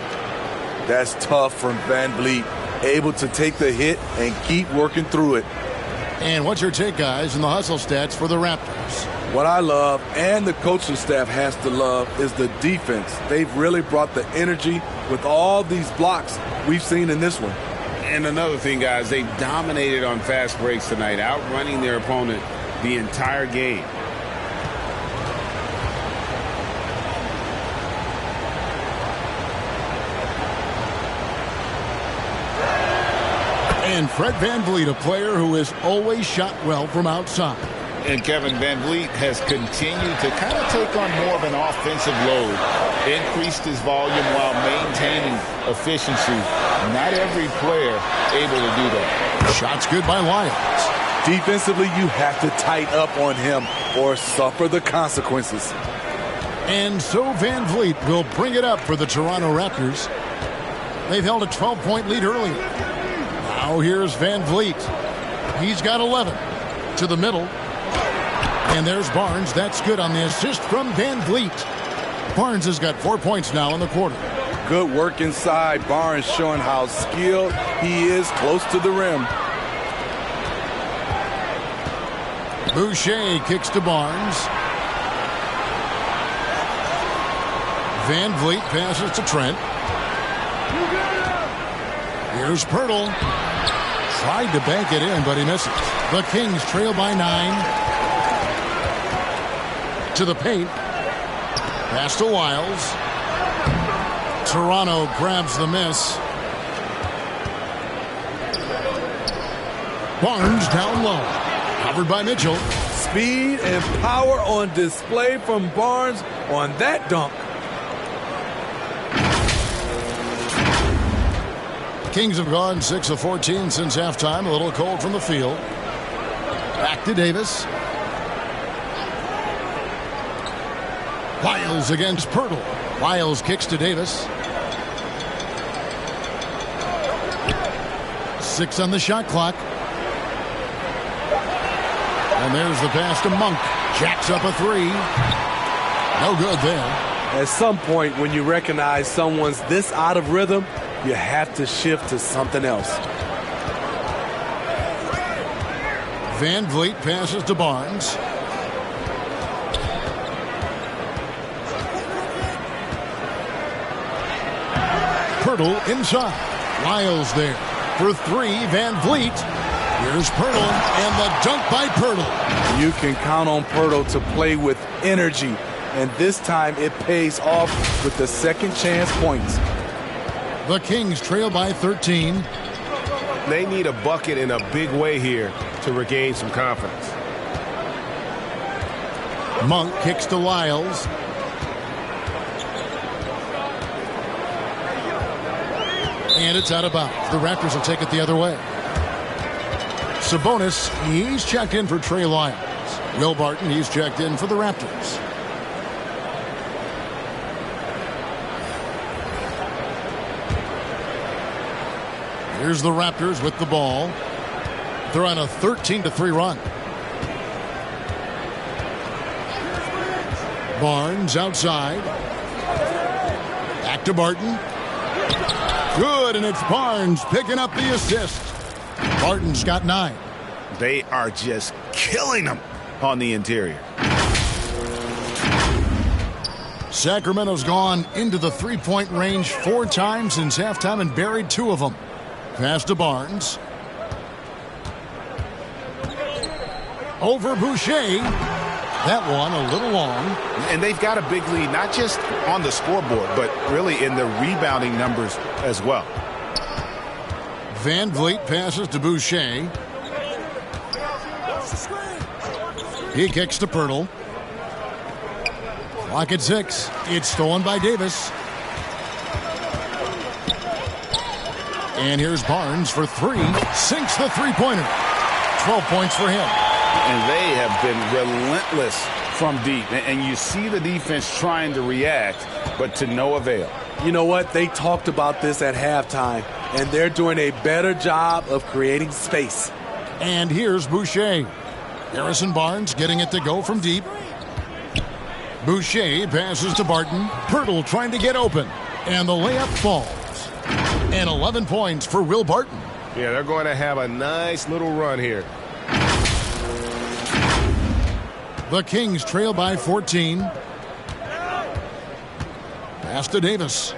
That's tough from Van Vliet. Able to take the hit and keep working through it. And what's your take, guys, in the hustle stats for the Raptors? What I love, and the coaching staff has to love, is the defense. They've really brought the energy with all these blocks we've seen in this one. And another thing, guys, they've dominated on fast breaks tonight, outrunning their opponent the entire game. And Fred Van Vliet, a player who has always shot well from outside. And Kevin Van Vliet has continued to kind of take on more of an offensive load, increased his volume while maintaining efficiency. Not every player able to do that. Shots good by Lyons. Defensively, you have to tighten up on him or suffer the consequences. And so Van Vliet will bring it up for the Toronto Raptors. They've held a 12-point lead earlier. Now here's Van Vliet. He's got 11. To the middle. And there's Barnes. That's good on the assist from Van Vliet. Barnes has got 4 points now in the quarter. Good work inside. Barnes showing how skilled he is close to the rim. Boucher kicks to Barnes. Van Vliet passes to Trent. Here's Pirtle. Tried to bank it in, but he misses. The Kings trail by 9. To the paint. Pass to Wiles. Toronto grabs the miss. Barnes down low. Covered by Mitchell. Speed and power on display from Barnes on that dunk. Kings have gone 6 of 14 since halftime. A little cold from the field. Back to Davis. Wiles against Pirtle. Wiles kicks to Davis. 6 on the shot clock. And there's the pass to Monk. Jacks up a 3. No good there. At some point, when you recognize someone's this out of rhythm, you have to shift to something else. Van Vliet passes to Barnes. Pirtle inside. Lyles there for three. Van Vliet. Here's Pirtle, and the dunk by Pirtle. You can count on Pirtle to play with energy, and this time it pays off with the second chance points. The Kings trail by 13. They need a bucket in a big way here to regain some confidence. Monk kicks to Lyles. And it's out of bounds. The Raptors will take it the other way. Sabonis, he's checked in for Trey Lyles. Will Barton, he's checked in for the Raptors. Here's the Raptors with the ball. They're on a 13-3 run. Barnes outside. Back to Barton. Good, and it's Barnes picking up the assist. Barton's got 9. They are just killing them on the interior. Sacramento's gone into the three-point range 4 times since halftime and buried 2 of them. Pass to Barnes. Over Boucher. That one a little long. And they've got a big lead, not just on the scoreboard, but really in the rebounding numbers as well. Van Vliet passes to Boucher. He kicks to Pirtle. Clock at 6. It's stolen by Davis. And here's Barnes for 3. Sinks the three-pointer. 12 points for him. And they have been relentless from deep. And you see the defense trying to react, but to no avail. You know what? They talked about this at halftime, and they're doing a better job of creating space. And here's Boucher. Harrison Barnes getting it to go from deep. Boucher passes to Barton. Pirtle trying to get open. And the layup falls. And 11 points for Will Barton. Yeah, they're going to have a nice little run here. The Kings trail by 14. Pass to Davis.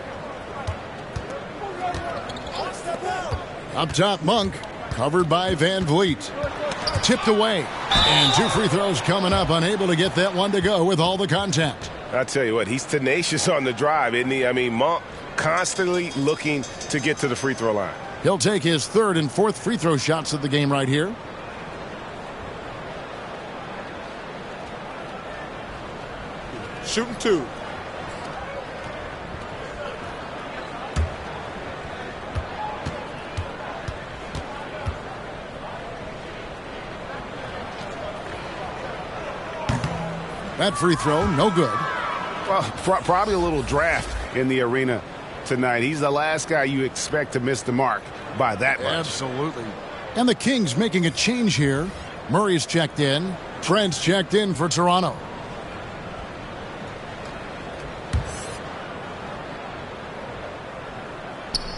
Up top, Monk. Covered by Van Vliet. Tipped away. And 2 free throws coming up. Unable to get that one to go with all the contact. I tell you what, he's tenacious on the drive, isn't he? I mean, Monk constantly looking to get to the free throw line. He'll take his 3rd and 4th free throw shots of the game right here. Shooting 2. That free throw, no good. Well, probably a little draft in the arena tonight. He's the last guy you expect to miss the mark by that much. Absolutely. And the Kings making a change here. Murray's checked in. Trent's checked in for Toronto.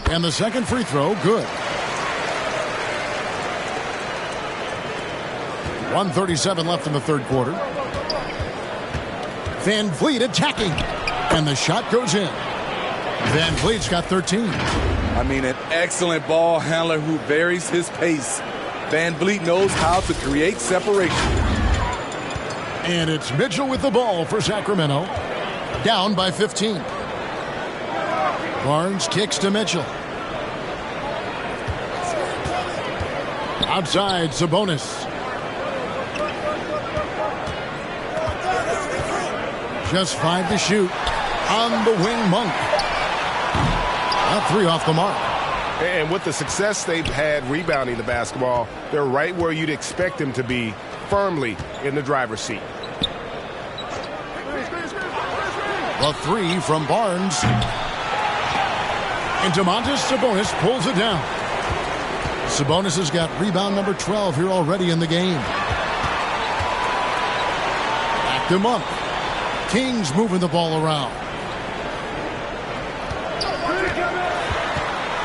And the second free throw, good. 1:37 left in the 3rd quarter. Van Vliet attacking. And the shot goes in. Van Vliet's got 13. I mean, an excellent ball handler who varies his pace. Van Vliet knows how to create separation. And it's Mitchell with the ball for Sacramento. Down by 15. Barnes kicks to Mitchell. Outside, Sabonis. Just 5 to shoot. On the wing, Monk. Not 3 off the mark. And with the success they've had rebounding the basketball, they're right where you'd expect them to be, firmly in the driver's seat. The 3 from Barnes. And Domantas Sabonis pulls it down. Sabonis has got rebound number 12 here already in the game. Back to Monk. Kings moving the ball around.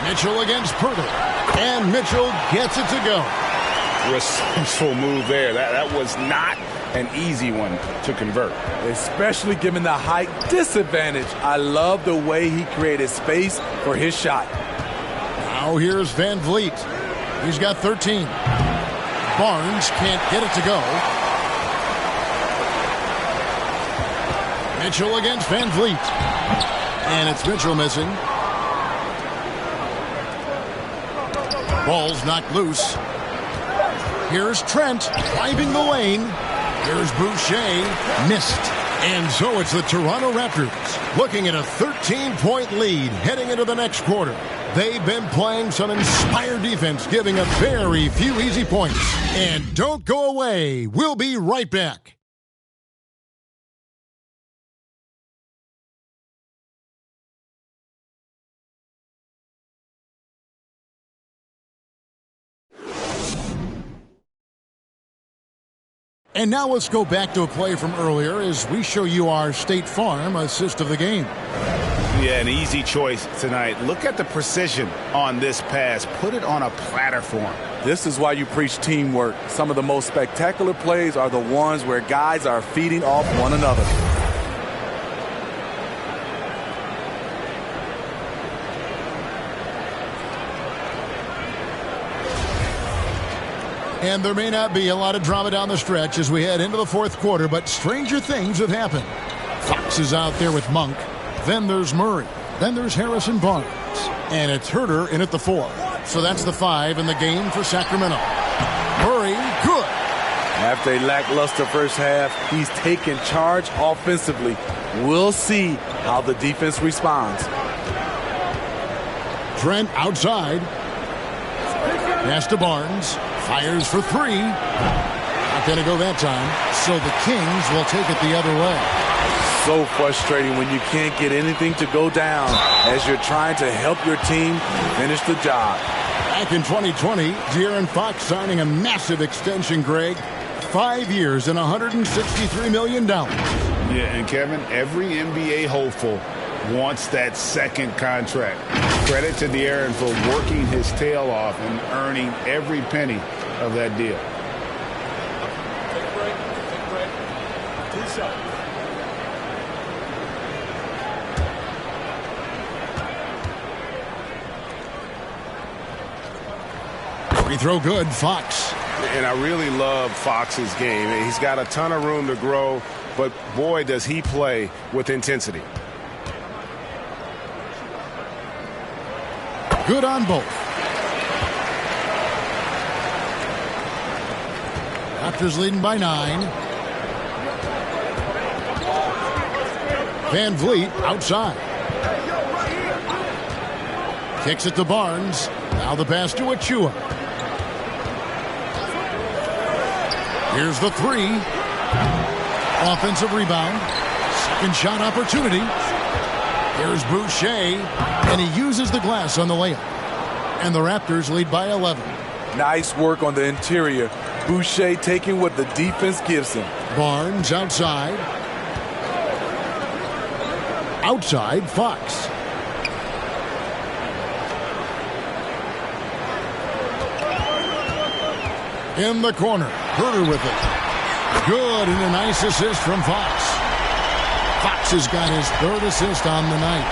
Mitchell against Pirtle. And Mitchell gets it to go. resourceful move there. That was not an easy one to convert. Especially given the height disadvantage. I love the way he created space for his shot. Now here's Van Vliet. He's got 13. Barnes can't get it to go. Mitchell against Van Vliet. And it's Mitchell missing. Ball's knocked loose. Here's Trent driving the lane. Here's Boucher. Missed. And so it's the Toronto Raptors looking at a 13-point lead heading into the next quarter. They've been playing some inspired defense, giving up very few easy points. And don't go away. We'll be right back. And now let's go back to a play from earlier as we show you our State Farm assist of the game. Yeah, an easy choice tonight. Look at the precision on this pass. Put it on a platter form. This is why you preach teamwork. Some of the most spectacular plays are the ones where guys are feeding off one another. And there may not be a lot of drama down the stretch as we head into the fourth quarter, but stranger things have happened. Fox is out there with Monk. Then there's Murray. Then there's Harrison Barnes. And it's Herter in at the 4. So that's the 5 in the game for Sacramento. Murray, good. After a lackluster first half, he's taken charge offensively. We'll see how the defense responds. Trent outside. Pass to Barnes. Fires for 3. Not going to go that time. So the Kings will take it the other way. So frustrating when you can't get anything to go down as you're trying to help your team finish the job. Back in 2020, De'Aaron Fox signing a massive extension, Greg. 5 years and $163 million. Yeah, and Kevin, every NBA hopeful wants that second contract. Credit to De'Aaron for working his tail off and earning every penny of that deal. Take a break. 2 seconds. Free throw good, Fox. And I really love Fox's game. He's got a ton of room to grow, but boy, does he play with intensity. Good on both. Raptors leading by 9. Van Vliet outside. Kicks it to Barnes. Now the pass to Achua. Here's the 3. Offensive rebound. Second shot opportunity. Here's Boucher, and he uses the glass on the layup. And the Raptors lead by 11. Nice work on the interior. Boucher taking what the defense gives him. Barnes outside. Outside, Fox. In the corner, Herter with it. Good, and a nice assist from Fox. Fox has got his 3rd assist on the night.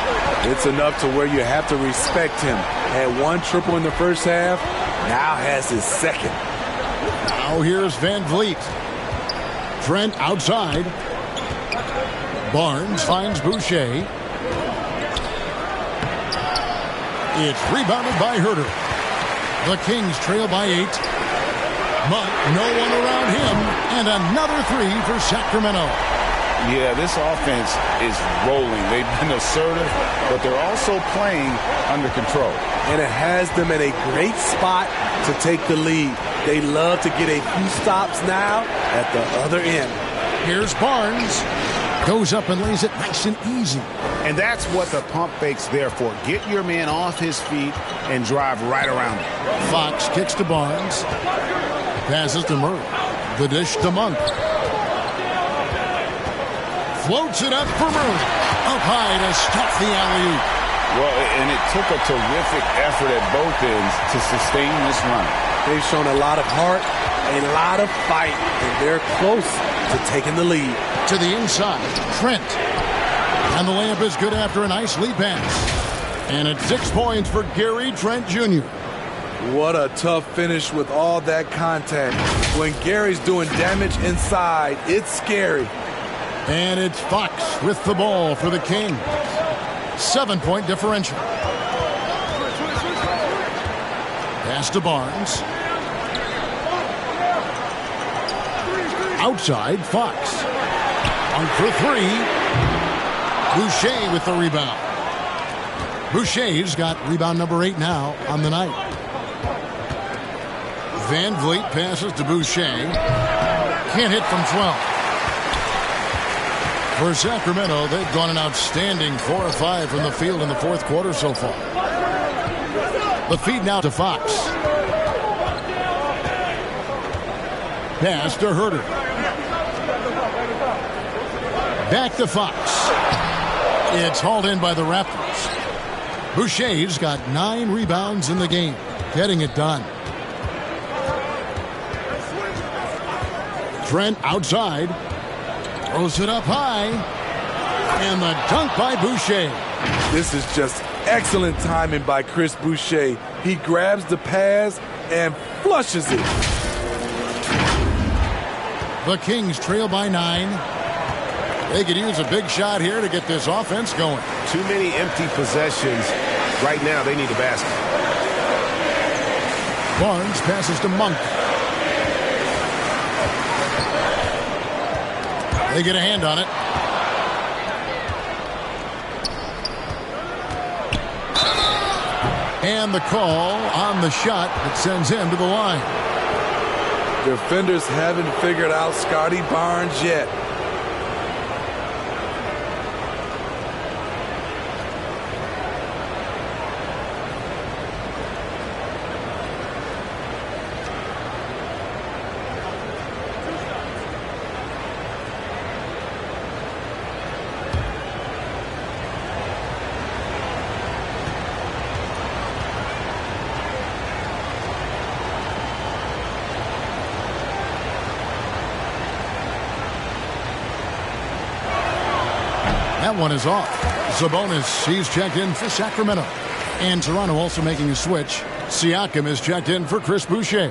It's enough to where you have to respect him. Had 1 triple in the first half, now has his 2nd. Now here's Van Vliet. Trent outside. Barnes finds Boucher. It's rebounded by Herter. The Kings trail by 8. But no one around him, and another 3 for Sacramento. Yeah, this offense is rolling. They've been assertive, but they're also playing under control. And it has them in a great spot to take the lead. They love to get a few stops now at the other end. Here's Barnes. Goes up and lays it nice and easy. And that's what the pump fake's there for. Get your man off his feet and drive right around him. Fox kicks to Barnes. Passes to Murray. The dish to Monk. Floats it up for Murray. Up high to stop the alley-oop. Well, and it took a terrific effort at both ends to sustain this run. They've shown a lot of heart, a lot of fight, and they're close to taking the lead. To the inside, Trent. And the layup is good after a nice lead pass. And it's 6 points for Gary Trent Jr. What a tough finish with all that contact. When Gary's doing damage inside, it's scary. And it's Fox with the ball for the Kings. 7-point differential. Pass to Barnes. Outside, Fox. On for three. Boucher with the rebound. Boucher's got rebound number 8 now on the night. Van Vliet passes to Boucher. Can't hit from 12. For Sacramento, they've gone an outstanding 4 of 5 from the field in the fourth quarter so far. The feed now to Fox. Pass to Herter. Back to Fox. It's hauled in by the Raptors. Boucher's got 9 rebounds in the game, getting it done. Trent outside. Throws it up high. And the dunk by Boucher. This is just excellent timing by Chris Boucher. He grabs the pass and flushes it. The Kings trail by 9. They could use a big shot here to get this offense going. Too many empty possessions. Right now, they need a basket. Barnes passes to Monk. They get a hand on it. And the call on the shot that sends him to the line. Defenders haven't figured out Scotty Barnes yet. That one is off. Sabonis, he's checked in for Sacramento. And Toronto also making a switch. Siakam is checked in for Chris Boucher.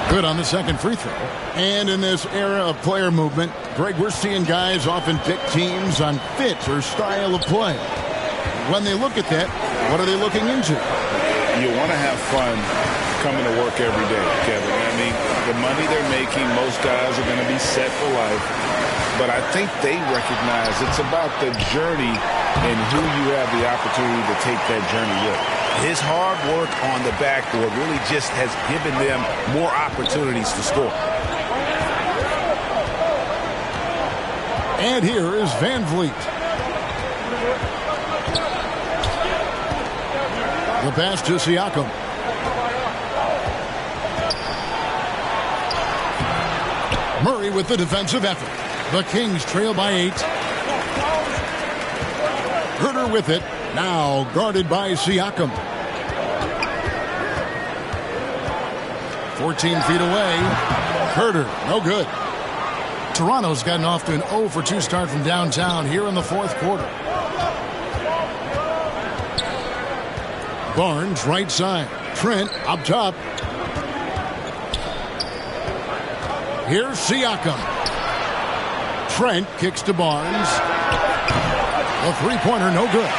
Good on the second free throw. And in this era of player movement, Greg, we're seeing guys often pick teams on fit or style of play. When they look at that, what are they looking into? You want to have fun coming to work every day, Kevin. I mean, the money they're making, most guys are going to be set for life. But I think they recognize it's about the journey and who you have the opportunity to take that journey with. His hard work on the backboard really just has given them more opportunities to score. And here is Van Vliet. The pass to Siakam. Murray with the defensive effort. The Kings trail by 8. Herter with it. Now guarded by Siakam. 14 feet away. Herter, no good. Toronto's gotten off to an 0 for 2 start from downtown here in the fourth quarter. Barnes, right side. Trent, up top. Here's Siakam. Trent kicks to Barnes. The three-pointer, no good.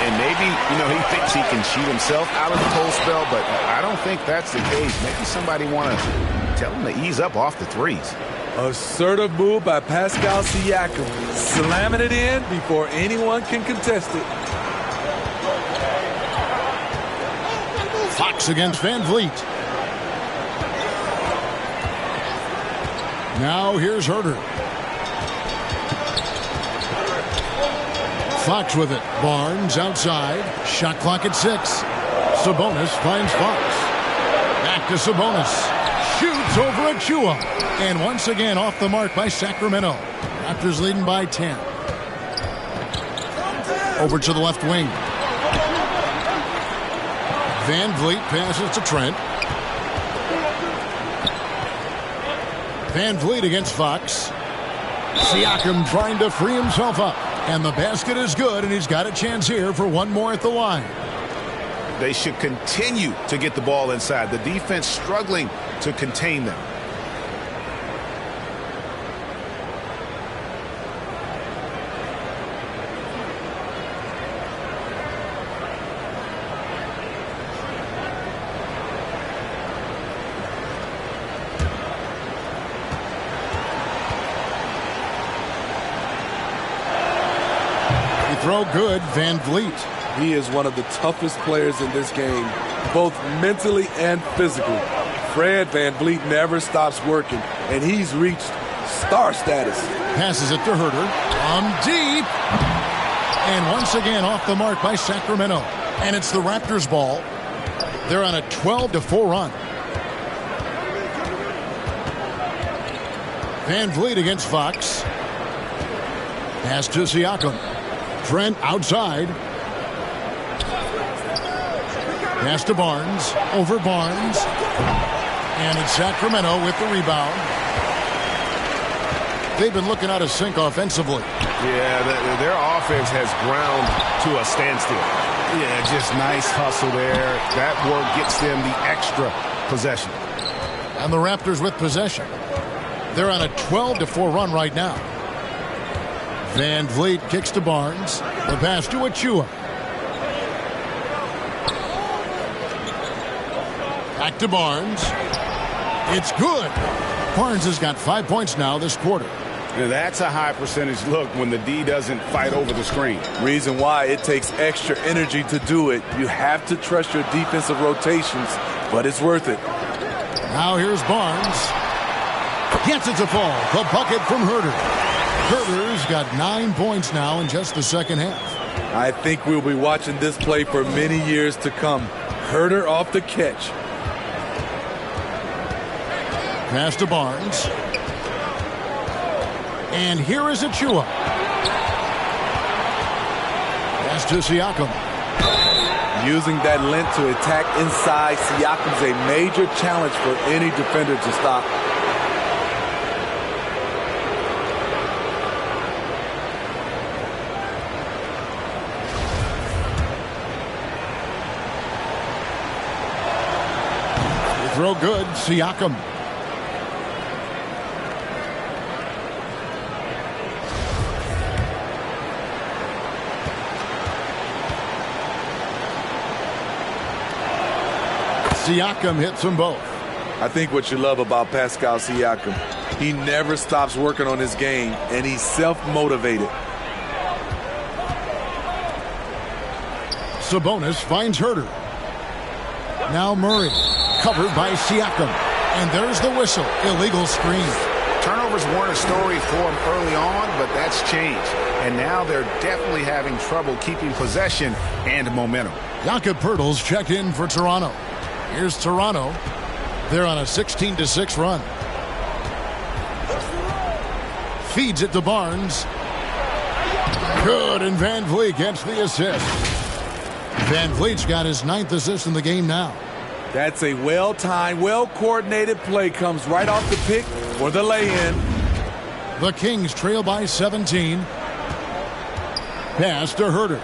And maybe, he thinks he can shoot himself out of the cold spell, but I don't think that's the case. Maybe somebody want to tell him to ease up off the threes. Assertive move by Pascal Siakam, slamming it in before anyone can contest it. Fox against Van Vliet. Now here's Herter. Fox with it. Barnes outside. Shot clock at 6. Sabonis finds Fox. Back to Sabonis. Shoots over Achua. And once again off the mark by Sacramento. Raptors leading by 10. Over to the left wing. Van Vliet passes to Trent. Van Vliet against Fox. Siakam trying to free himself up. And the basket is good, and he's got a chance here for one more at the line. They should continue to get the ball inside. The defense struggling to contain them. Throw good, Van Vliet. He is one of the toughest players in this game, both mentally and physically. Fred Van Vliet never stops working, and he's reached star status. Passes it to Herter. Deep. And once again off the mark by Sacramento. And it's the Raptors ball. They're on a 12-4 run. Van Vliet against Fox. Pass to Siakam. Trent outside. Pass to Barnes. Over Barnes. And it's Sacramento with the rebound. They've been looking out of sync offensively. Yeah, their offense has ground to a standstill. Yeah, just nice hustle there. That work gets them the extra possession. And the Raptors with possession. They're on a 12-4 run right now. Van Vliet kicks to Barnes. The pass to Achua. Back to Barnes. It's good. Barnes has got 5 points now this quarter. That's a high percentage look when the D doesn't fight over the screen. Reason why it takes extra energy to do it. You have to trust your defensive rotations, but it's worth it. Now here's Barnes. Gets it to fall. The bucket from Herter. Herter's got 9 points now in just the second half. I think we'll be watching this play for many years to come. Herter off the catch. Pass to Barnes. And here is Achua. Pass to Siakam. Using that length to attack inside, Siakam's a major challenge for any defender to stop. Throw good, Siakam. Siakam hits them both. I think what you love about Pascal Siakam, he never stops working on his game, and he's self-motivated. Sabonis finds Herter. Now Murray, covered by Siakam. And there's the whistle. Illegal screen. Turnovers weren't a story for them early on, but that's changed. And now they're definitely having trouble keeping possession and momentum. Jakob Poeltl's checked in for Toronto. Here's Toronto. They're on a 16-6 run. Feeds it to Barnes. Good, and Van Vliet gets the assist. Van Vliet's got his 9th assist in the game now. That's a well-timed, well-coordinated play. Comes right off the pick for the lay-in. The Kings trail by 17. Pass to Herter.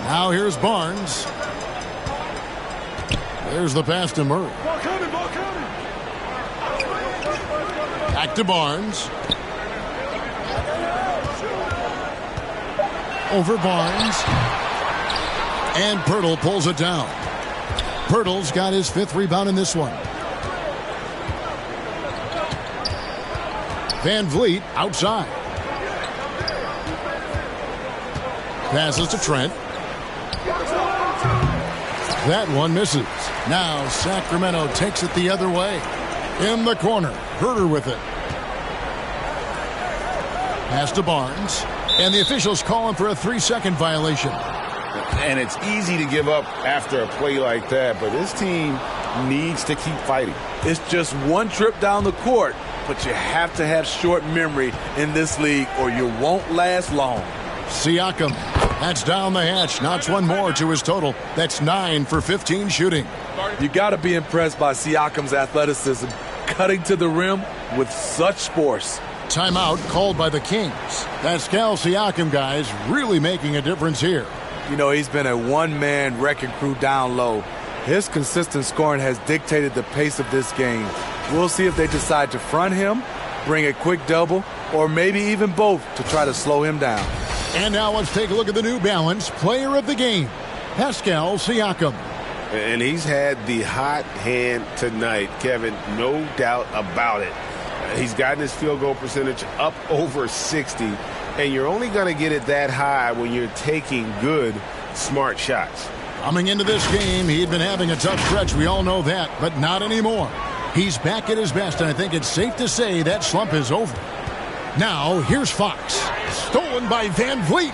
Now here's Barnes. There's the pass to Murray. Back to Barnes. Over Barnes. And Poeltl pulls it down. Poeltl's got his 5th rebound in this one. Van Vliet outside. Passes to Trent. That one misses. Now Sacramento takes it the other way. In the corner. Herter with it. Pass to Barnes. And the officials calling for a 3-second violation. And it's easy to give up after a play like that, but this team needs to keep fighting. It's just one trip down the court, but you have to have short memory in this league or you won't last long. Siakam, that's down the hatch, knocks one more to his total. That's 9 for 15 shooting. You got to be impressed by Siakam's athleticism, cutting to the rim with such force. Timeout called by the Kings. Pascal Siakam, guys, really making a difference here. You know, he's been a one-man wrecking crew down low. His consistent scoring has dictated the pace of this game. We'll see if they decide to front him, bring a quick double, or maybe even both to try to slow him down. And now let's take a look at the New Balance player of the game, Pascal Siakam. And he's had the hot hand tonight, Kevin, no doubt about it. He's gotten his field goal percentage up over 60, and you're only going to get it that high when you're taking good, smart shots. Coming into this game, he'd been having a tough stretch. We all know that, but not anymore. He's back at his best, and I think it's safe to say that slump is over. Now, here's Fox. Stolen by Van Vliet.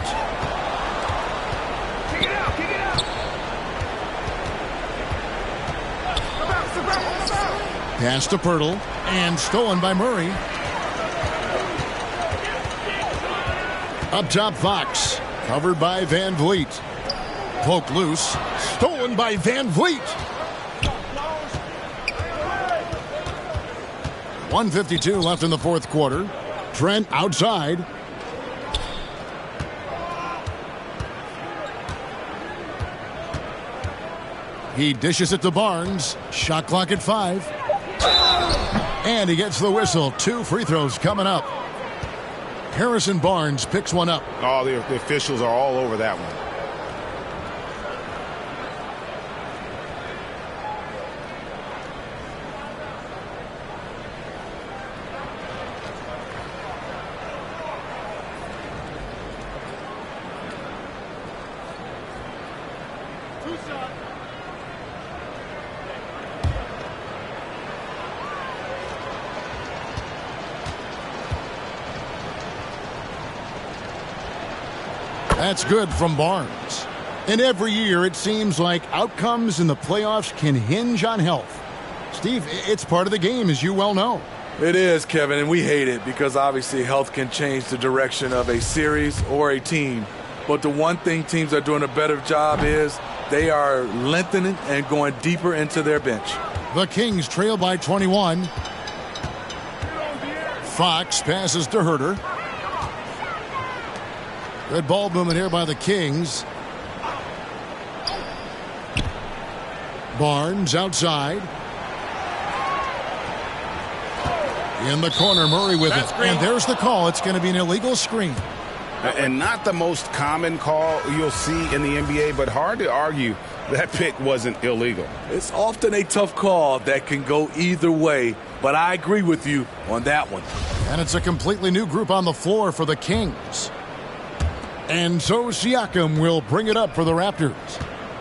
Kick it out, kick it out. Pass to Pirtle, and stolen by Murray. Up top, Fox. Covered by Van Vliet. Poke loose. Stolen by Van Vliet. 1:52 left in the fourth quarter. Trent outside. He dishes it to Barnes. Shot clock at 5. And he gets the whistle. 2 free throws coming up. Harrison Barnes picks one up. Oh, the officials are all over that one. That's good from Barnes. And every year it seems like outcomes in the playoffs can hinge on health. Steve, it's part of the game, as you well know. It is, Kevin, and we hate it because obviously health can change the direction of a series or a team. But the one thing teams are doing a better job is they are lengthening and going deeper into their bench. The Kings trail by 21. Fox passes to Herter. Good ball movement here by the Kings. Barnes outside. In the corner, Murray with it. And there's the call. It's going to be an illegal screen. And not the most common call you'll see in the NBA, but hard to argue that pick wasn't illegal. It's often a tough call that can go either way, but I agree with you on that one. And it's a completely new group on the floor for the Kings. And so Siakam will bring it up for the Raptors.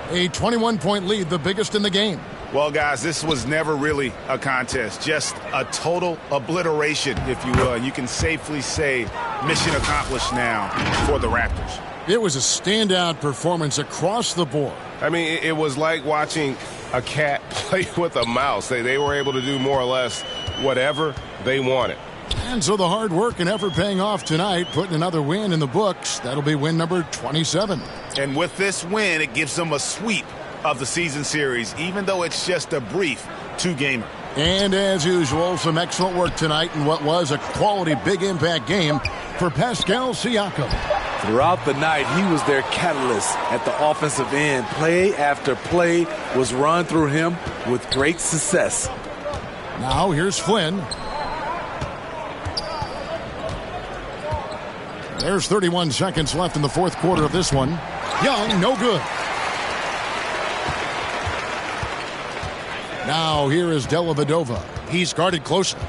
A 21-point lead, the biggest in the game. Well, guys, this was never really a contest, just a total obliteration, if you will. You can safely say mission accomplished now for the Raptors. It was a standout performance across the board. I mean, it was like watching a cat play with a mouse. They were able to do more or less whatever they wanted. And so the hard work and effort paying off tonight, putting another win in the books. That'll be win number 27. And with this win, it gives them a sweep of the season series, even though it's just a brief 2-gamer. And as usual, some excellent work tonight in what was a quality big impact game for Pascal Siakam. Throughout the night, he was their catalyst at the offensive end. Play after play was run through him with great success. Now here's Flynn. There's 31 seconds left in the fourth quarter of this one. Young, no good. Now here is Dellavedova. He's guarded closely.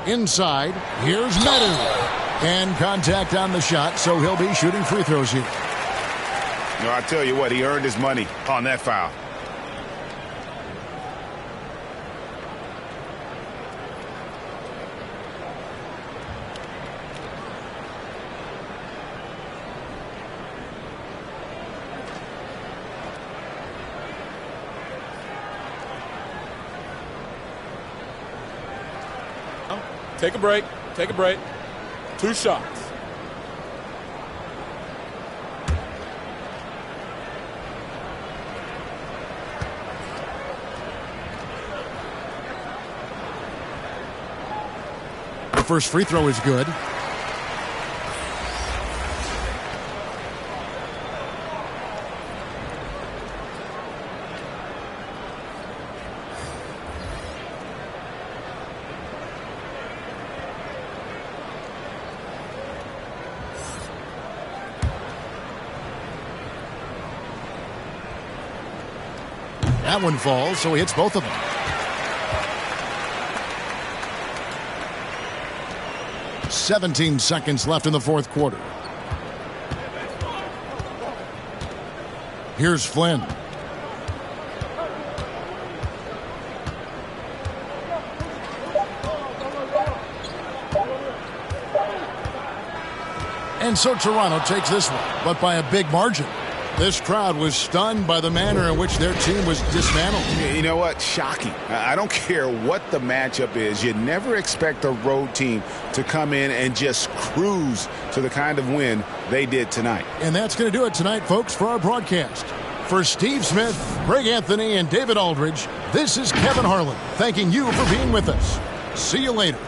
Inside, here's Medu. And contact on the shot, so he'll be shooting free throws here. No, I tell you what, he earned his money on that foul. Take a break. Take a break. 2 shots. The first free throw is good. That one falls, so he hits both of them. "17 seconds left in the fourth quarter. Here's Flynn. And so Toronto takes this one, but by a big margin. This crowd was stunned by the manner in which their team was dismantled. You know what? Shocking. I don't care what the matchup is. You never expect a road team to come in and just cruise to the kind of win they did tonight. And that's going to do it tonight, folks, for our broadcast. For Steve Smith, Greg Anthony, and David Aldridge, this is Kevin Harlan thanking you for being with us. See you later.